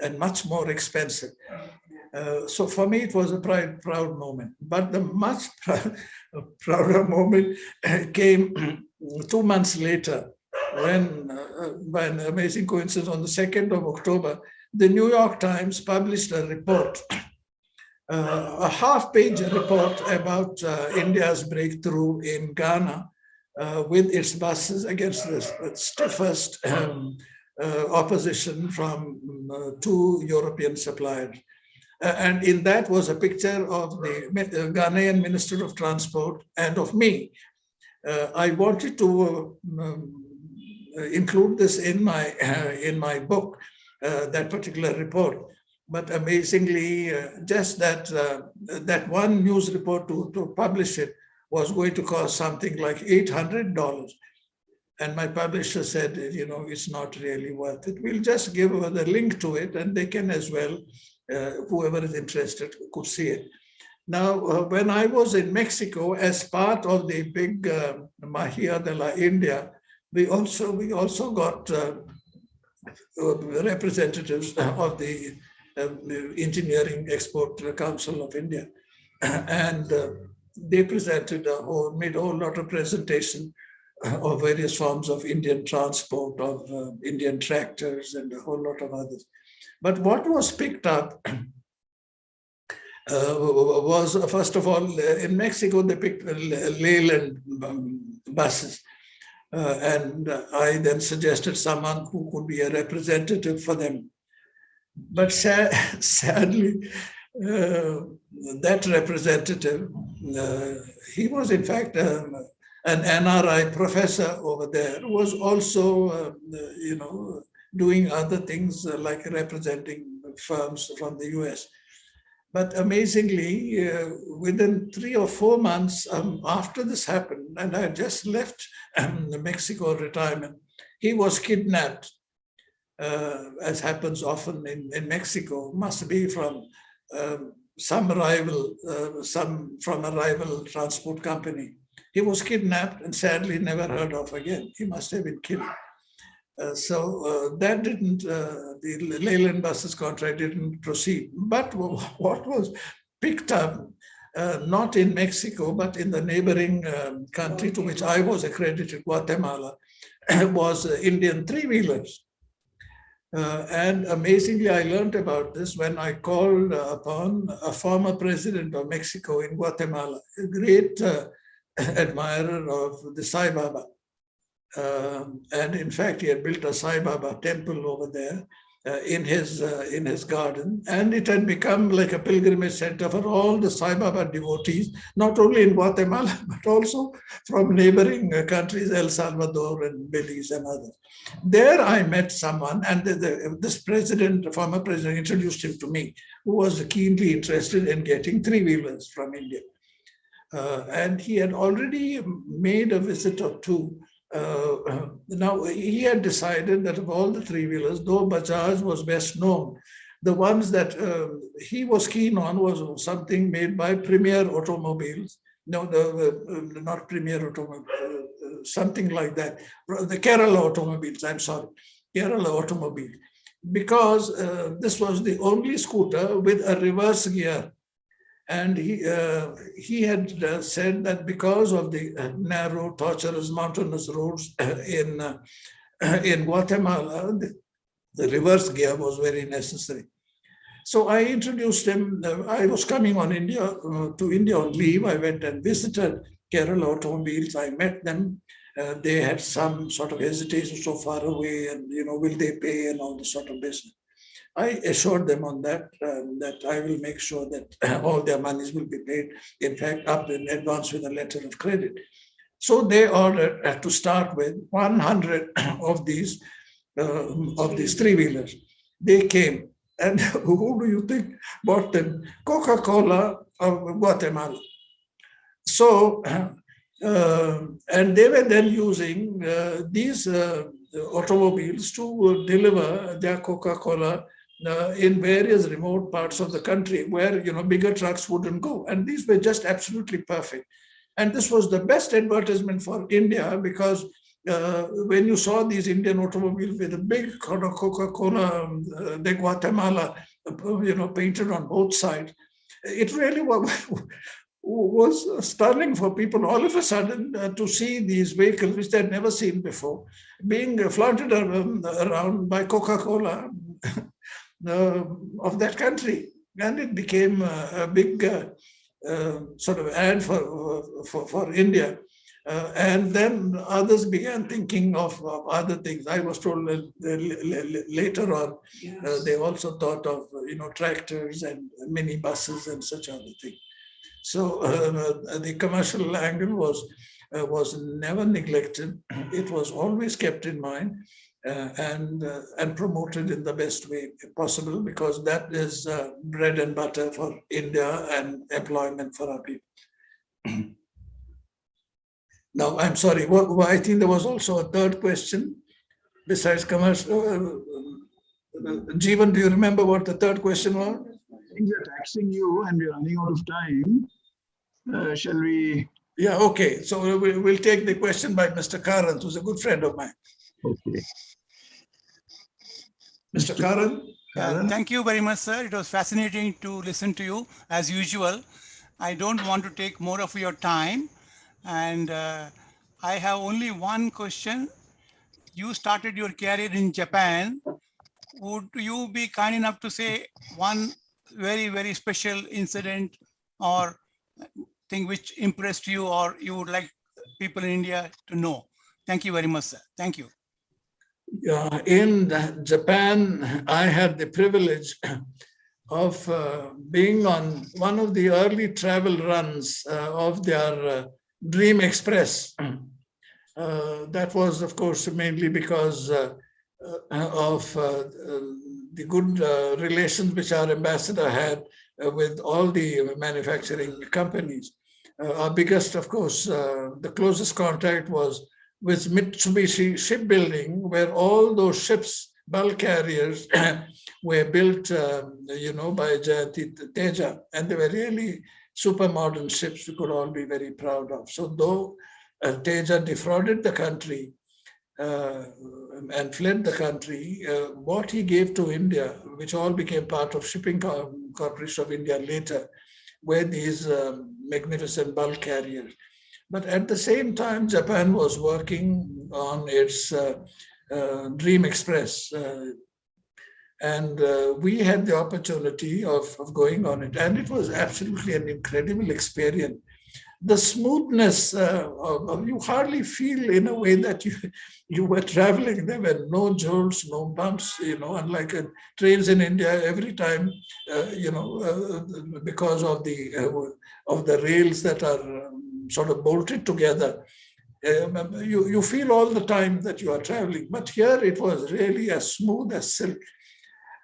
and much more expensive. So for me, it was a proud moment. But the much prouder moment came 2 months later, when, by an amazing coincidence, on the 2nd of October, the New York Times published a report, a half-page report about India's breakthrough in Ghana with its buses against the stiffest opposition from 2 European suppliers. And in that was a picture of the Ghanaian Minister of Transport and of me. I wanted to include this in my book, that particular report. But amazingly, just that one news report to publish it was going to cost something like $800. And my publisher said, it's not really worth it. We'll just give the link to it, and they can as well, whoever is interested could see it. Now, when I was in Mexico as part of the big Mahia de la India, we also got representatives of the Engineering Export Council of India, and they presented made a whole lot of presentation of various forms of Indian transport, of Indian tractors, and a whole lot of others. But what was picked up was, first of all, in Mexico, they picked Leyland buses. And I then suggested someone who could be a representative for them. But sadly, that representative, he was in fact an NRI professor over there, who was also, doing other things like representing firms from the US. But amazingly, within 3 or 4 months after this happened, and I had just left Mexico retirement, he was kidnapped, as happens often in Mexico, must be from some rival, from a rival transport company. He was kidnapped and sadly never heard of again. He must have been killed. So that didn't, the Leyland buses contract didn't proceed. But what was picked up, not in Mexico, but in the neighboring country to which I was accredited, Guatemala, was Indian three-wheelers. And amazingly, I learned about this when I called upon a former president of Mexico in Guatemala, a great admirer of the Sai Baba. And in fact, he had built a Sai Baba temple over there in his garden, and it had become like a pilgrimage center for all the Sai Baba devotees, not only in Guatemala but also from neighboring countries, El Salvador and Belize and others. There, I met someone, and this former president, introduced him to me, who was keenly interested in getting three-wheelers from India, and he had already made a visit or two. Now, he had decided that of all the three-wheelers, though Bajaj was best known, the ones that he was keen on was something made by Premier Automobiles. No, not Premier Automobiles, something like that. The Kerala automobiles, I'm sorry, Kerala automobile, because this was the only scooter with a reverse gear. And he had said that because of the narrow, tortuous, mountainous roads in Guatemala, the reverse gear was very necessary. So I introduced him. I was coming on to India on leave. I went and visited Kerala Automobiles. I met them. They had some sort of hesitation, so far away, and will they pay and all this sort of business. I assured them on that that I will make sure that all their monies will be paid, in fact, up in advance with a letter of credit. So they ordered to start with 100 of these three-wheelers. They came, and who do you think bought them? Coca-Cola of Guatemala. So, and they were then using these automobiles to deliver their Coca-Cola in various remote parts of the country where bigger trucks wouldn't go. And these were just absolutely perfect. And this was the best advertisement for India, because when you saw these Indian automobiles with a big Coca-Cola de Guatemala, painted on both sides, it really was stunning for people all of a sudden to see these vehicles, which they'd never seen before, being flaunted around by Coca-Cola of that country. And it became a big sort of ad for India. And then others began thinking of other things. I was told later on, they also thought of tractors and mini buses and such other things. So the commercial angle was never neglected. It was always kept in mind and promoted in the best way possible, because that is bread and butter for India and employment for our people. Now, I'm sorry, I think there was also a third question besides commercial. Jeevan, do you remember what the third question was? Things are taxing you and we're running out of time. Shall we? Yeah, okay. So we'll take the question by Mr. Karan, who's a good friend of mine. Okay. Mr. Karan? Thank you very much, sir. It was fascinating to listen to you, as usual. I don't want to take more of your time. And I have only one question. You started your career in Japan. Would you be kind enough to say one very, very special incident or thing which impressed you or you would like people in India to know? Thank you very much, sir. Thank you. In Japan, I had the privilege of being on one of the early travel runs of their Dream Express. That was, of course, mainly because of the good relations which our ambassador had with all the manufacturing companies. Our biggest, of course, the closest contact was with Mitsubishi Shipbuilding, where all those ships, bulk carriers, were built, by Jayanti Teja, and they were really super modern ships we could all be very proud of. So though Teja defrauded the country and fled the country, what he gave to India, which all became part of Shipping Corporation of India later, were these magnificent bulk carriers. But at the same time, Japan was working on its Dream Express. And we had the opportunity of going on it. And it was absolutely an incredible experience. The smoothness, you hardly feel in a way that you were traveling. There were no jolts, no bumps, unlike trains in India, every time, because of the rails that are sort of bolted together. You feel all the time that you are traveling. But here it was really as smooth as silk.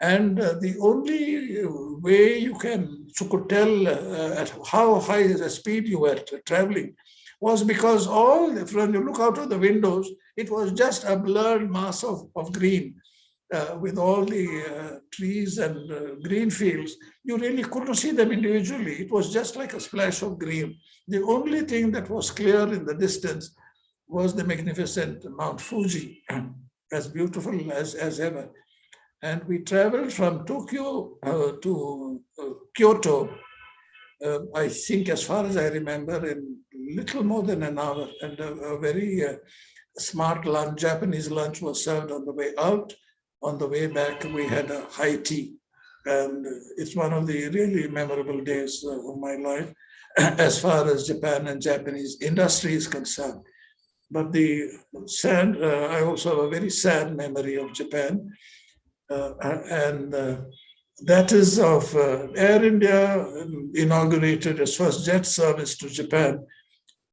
And the only way you could tell at how high the speed you were traveling was because when you look out of the windows, it was just a blurred mass of green with all the trees and green fields. You really couldn't see them individually. It was just like a splash of green. The only thing that was clear in the distance was the magnificent Mount Fuji, as beautiful as ever. And we traveled from Tokyo to Kyoto, I think as far as I remember, in little more than an hour. And a very smart lunch, Japanese lunch was served on the way out. On the way back, we had a high tea. And it's one of the really memorable days of my life as far as Japan and Japanese industry is concerned. But I also have a very sad memory of Japan. That is of Air India inaugurated its first jet service to Japan.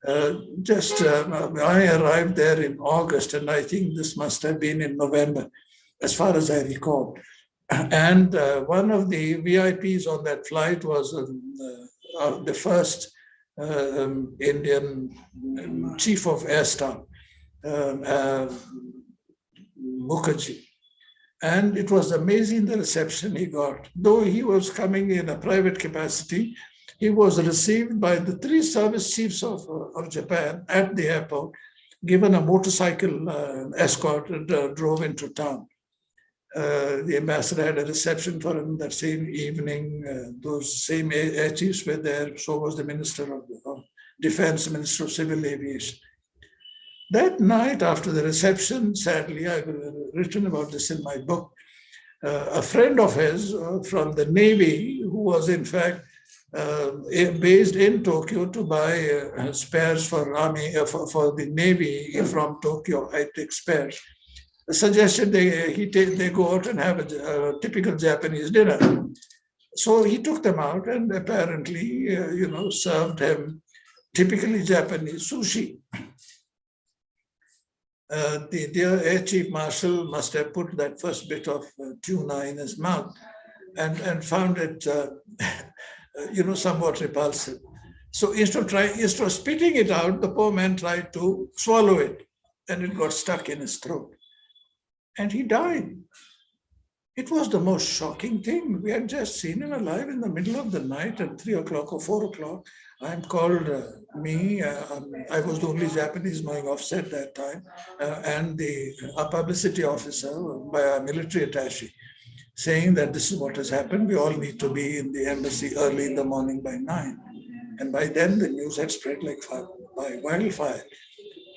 I arrived there in August, and I think this must have been in November, as far as I recall. And one of the VIPs on that flight was the first Indian chief of air staff, Mukherjee. And it was amazing the reception he got. Though he was coming in a private capacity, he was received by the 3 service chiefs of Japan at the airport, given a motorcycle escort, and drove into town. The ambassador had a reception for him that same evening. Those same air chiefs were there. So was the Minister of Defense, Minister of Civil Aviation. That night after the reception, sadly, I've written about this in my book, a friend of his from the Navy, who was in fact based in Tokyo to buy spares for Army, for the Navy from Tokyo, high-tech spares, suggested they go out and have a typical Japanese dinner. So he took them out and apparently, served him typically Japanese sushi. The dear Air Chief Marshal must have put that first bit of tuna in his mouth and found it, somewhat repulsive. So instead of spitting it out, the poor man tried to swallow it, and it got stuck in his throat. And he died. It was the most shocking thing. We had just seen him alive in the middle of the night at 3 o'clock or 4 o'clock. I'm called, I was the only Japanese knowing offset that time, and a publicity officer by our military attaché, saying that this is what has happened. We all need to be in the embassy early in the morning by 9. And by then the news had spread like by wildfire.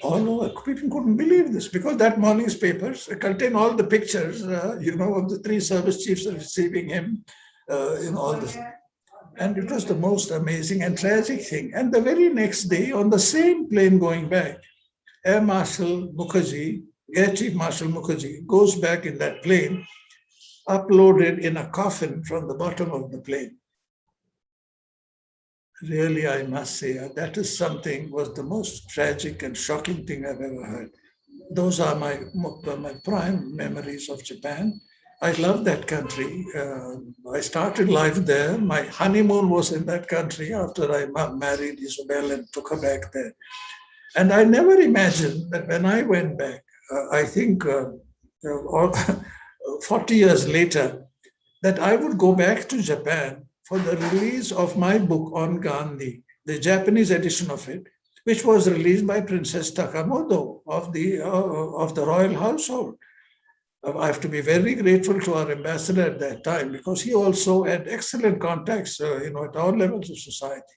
All over. People couldn't believe this because that morning's papers contain all the pictures, of the 3 service chiefs receiving him, all this. And it was the most amazing and tragic thing. And the very next day, on the same plane going back, Air Chief Marshal Mukherjee goes back in that plane, uploaded in a coffin from the bottom of the plane. Really, I must say, that is was the most tragic and shocking thing I've ever heard. Those are my prime memories of Japan. I love that country. I started life there. My honeymoon was in that country after I married Isabel and took her back there. And I never imagined that when I went back, I think 40 years later, that I would go back to Japan for the release of my book on Gandhi, the Japanese edition of it, which was released by Princess Takamoto of the royal household. I have to be very grateful to our ambassador at that time because he also had excellent contacts, at all levels of society.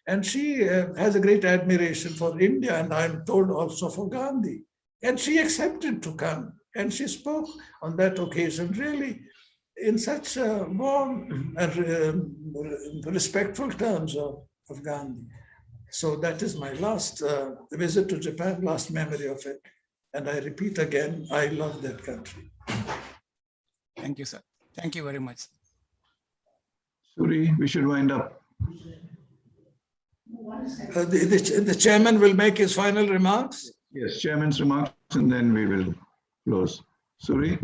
And she has a great admiration for India, and I'm told also for Gandhi. And she accepted to come, and she spoke on that occasion really in such warm and respectful terms of Gandhi. So that is my last visit to Japan, last memory of it. And I repeat again, I love that country. Thank you, sir. Thank you very much. Suri, we should wind up. The chairman will make his final remarks. Yes, chairman's remarks, and then we will close. Suri.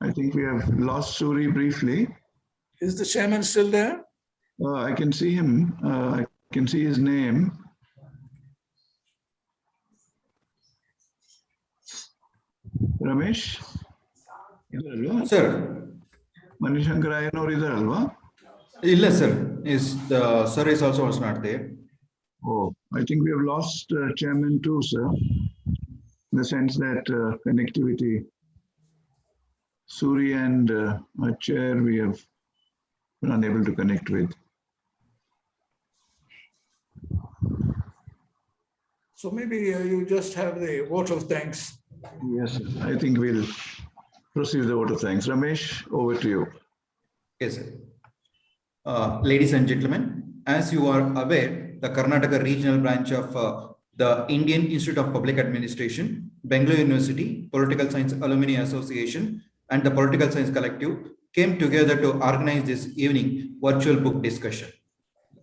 I think we have lost Suri briefly. Is the chairman still there? I can see him. I can see his name. Ramesh? Sir. Manishankar Ayanor idharalva? Illa sir. Sir is also not there. Oh, I think we have lost chairman too, sir. In the sense that connectivity, Suri and our chair we have been unable to connect with. So maybe you just have the vote of thanks. Yes, sir. I think we'll proceed with the vote of thanks. Ramesh, over to you. Yes, sir. Ladies and gentlemen, as you are aware, the Karnataka regional branch of the Indian Institute of Public Administration, Bangalore University, Political Science Alumni Association, and the Political Science Collective came together to organize this evening virtual book discussion.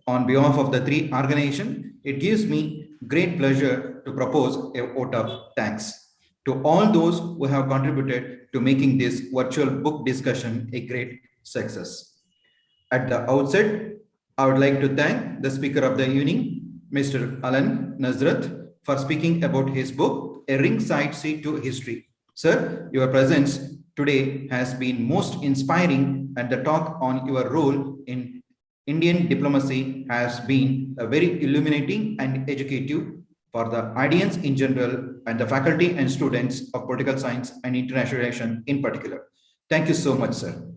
On behalf of the three organizations, it gives me great pleasure to propose a vote of thanks to all those who have contributed to making this virtual book discussion a great success. At the outset, I would like to thank the speaker of the evening, Mr. Alan Nazrat, for speaking about his book, A Ringside Seat to History. Sir, your presence today has been most inspiring, and the talk on your role in Indian diplomacy has been very illuminating and educative for the audience in general and the faculty and students of political science and international relations in particular. Thank you so much, sir.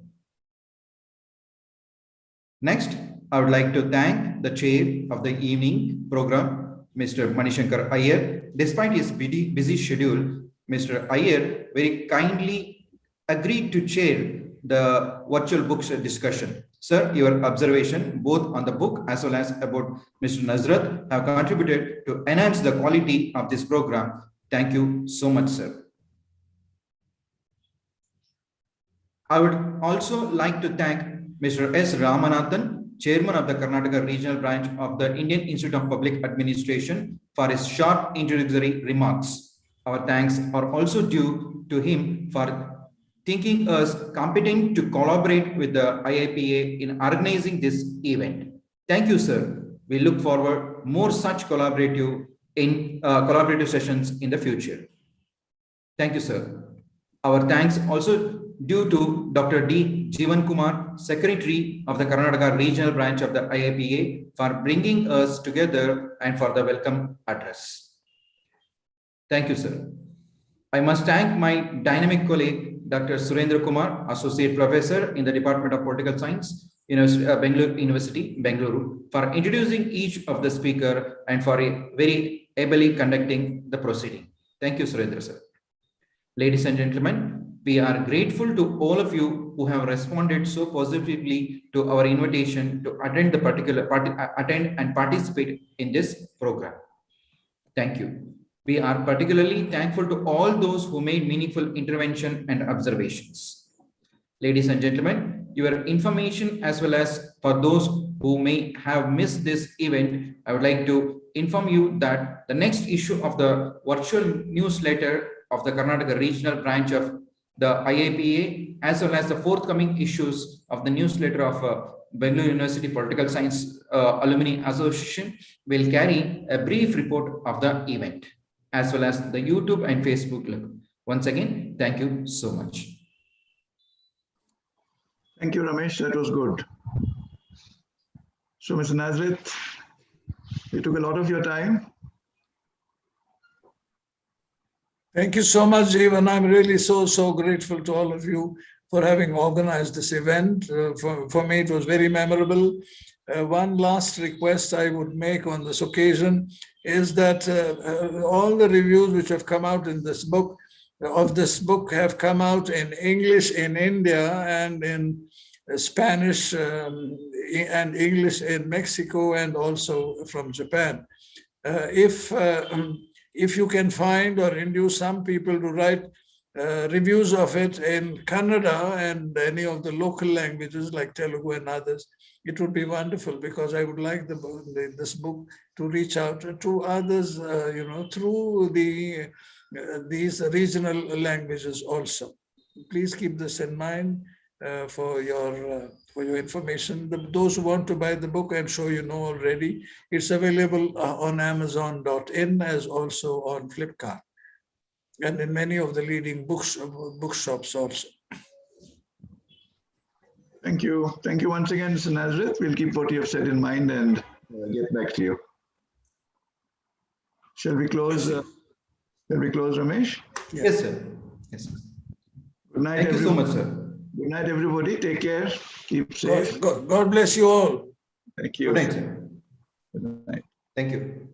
Next, I would like to thank the chair of the evening program, Mr. Manishankar Iyer. Despite his busy schedule, Mr. Iyer very kindly agreed to chair the virtual books discussion. Sir, your observation both on the book as well as about Mr. Nazrat have contributed to enhance the quality of this program. Thank you so much, sir. I would also like to thank Mr. S. Ramanathan, Chairman of the Karnataka Regional Branch of the Indian Institute of Public Administration, for his short introductory remarks. Our thanks are also due to him for thinking us competent to collaborate with the IIPA in organizing this event. Thank you, sir. We look forward more such collaborative sessions in the future. Thank you, sir. Our thanks also due to Dr. D. Jeevan Kumar, Secretary of the Karnataka Regional Branch of the IIPA, for bringing us together and for the welcome address. Thank you, sir. I must thank my dynamic colleague, Dr. Surendra Kumar, Associate Professor in the Department of Political Science, Bangalore University, Bangalore, for introducing each of the speaker and for very ably conducting the proceeding. Thank you, Surendra, sir. Ladies and gentlemen, we are grateful to all of you who have responded so positively to our invitation to attend and participate in this program. Thank you. We are particularly thankful to all those who made meaningful intervention and observations. Ladies and gentlemen, your information as well as for those who may have missed this event, I would like to inform you that the next issue of the virtual newsletter of the Karnataka Regional Branch of the IIPA, as well as the forthcoming issues of the newsletter of Bangalore University Political Science Alumni Association, will carry a brief report of the event, as well as the YouTube and Facebook link. Once again, thank you so much. Thank you, Ramesh. That was good. So, Mr. Nazrat, we took a lot of your time. Thank you so much, Jeevan. I'm really so grateful to all of you for having organized this event. For me, it was very memorable. One last request I would make on this occasion is that all the reviews which have come out in this book, have come out in English in India and in Spanish and English in Mexico and also from Japan. If you can find or induce some people to write reviews of it in Kannada and any of the local languages like Telugu and others, it would be wonderful, because I would like this book to reach out to others, through these regional languages also. Please keep this in mind for your information. Those who want to buy the book, I'm sure you know already, it's available on Amazon.in as also on Flipkart and in many of the leading bookshops also. Thank you. Thank you once again, Mr. Nazareth. We'll keep what you have said in mind and get back to you. Shall we close? Shall we close, Ramesh? Yes, sir. Yes. Good night. Thank you so much, sir. Good night, everybody. Take care. Keep safe. God bless you all. Thank you. Good night, sir. Good night. Thank you.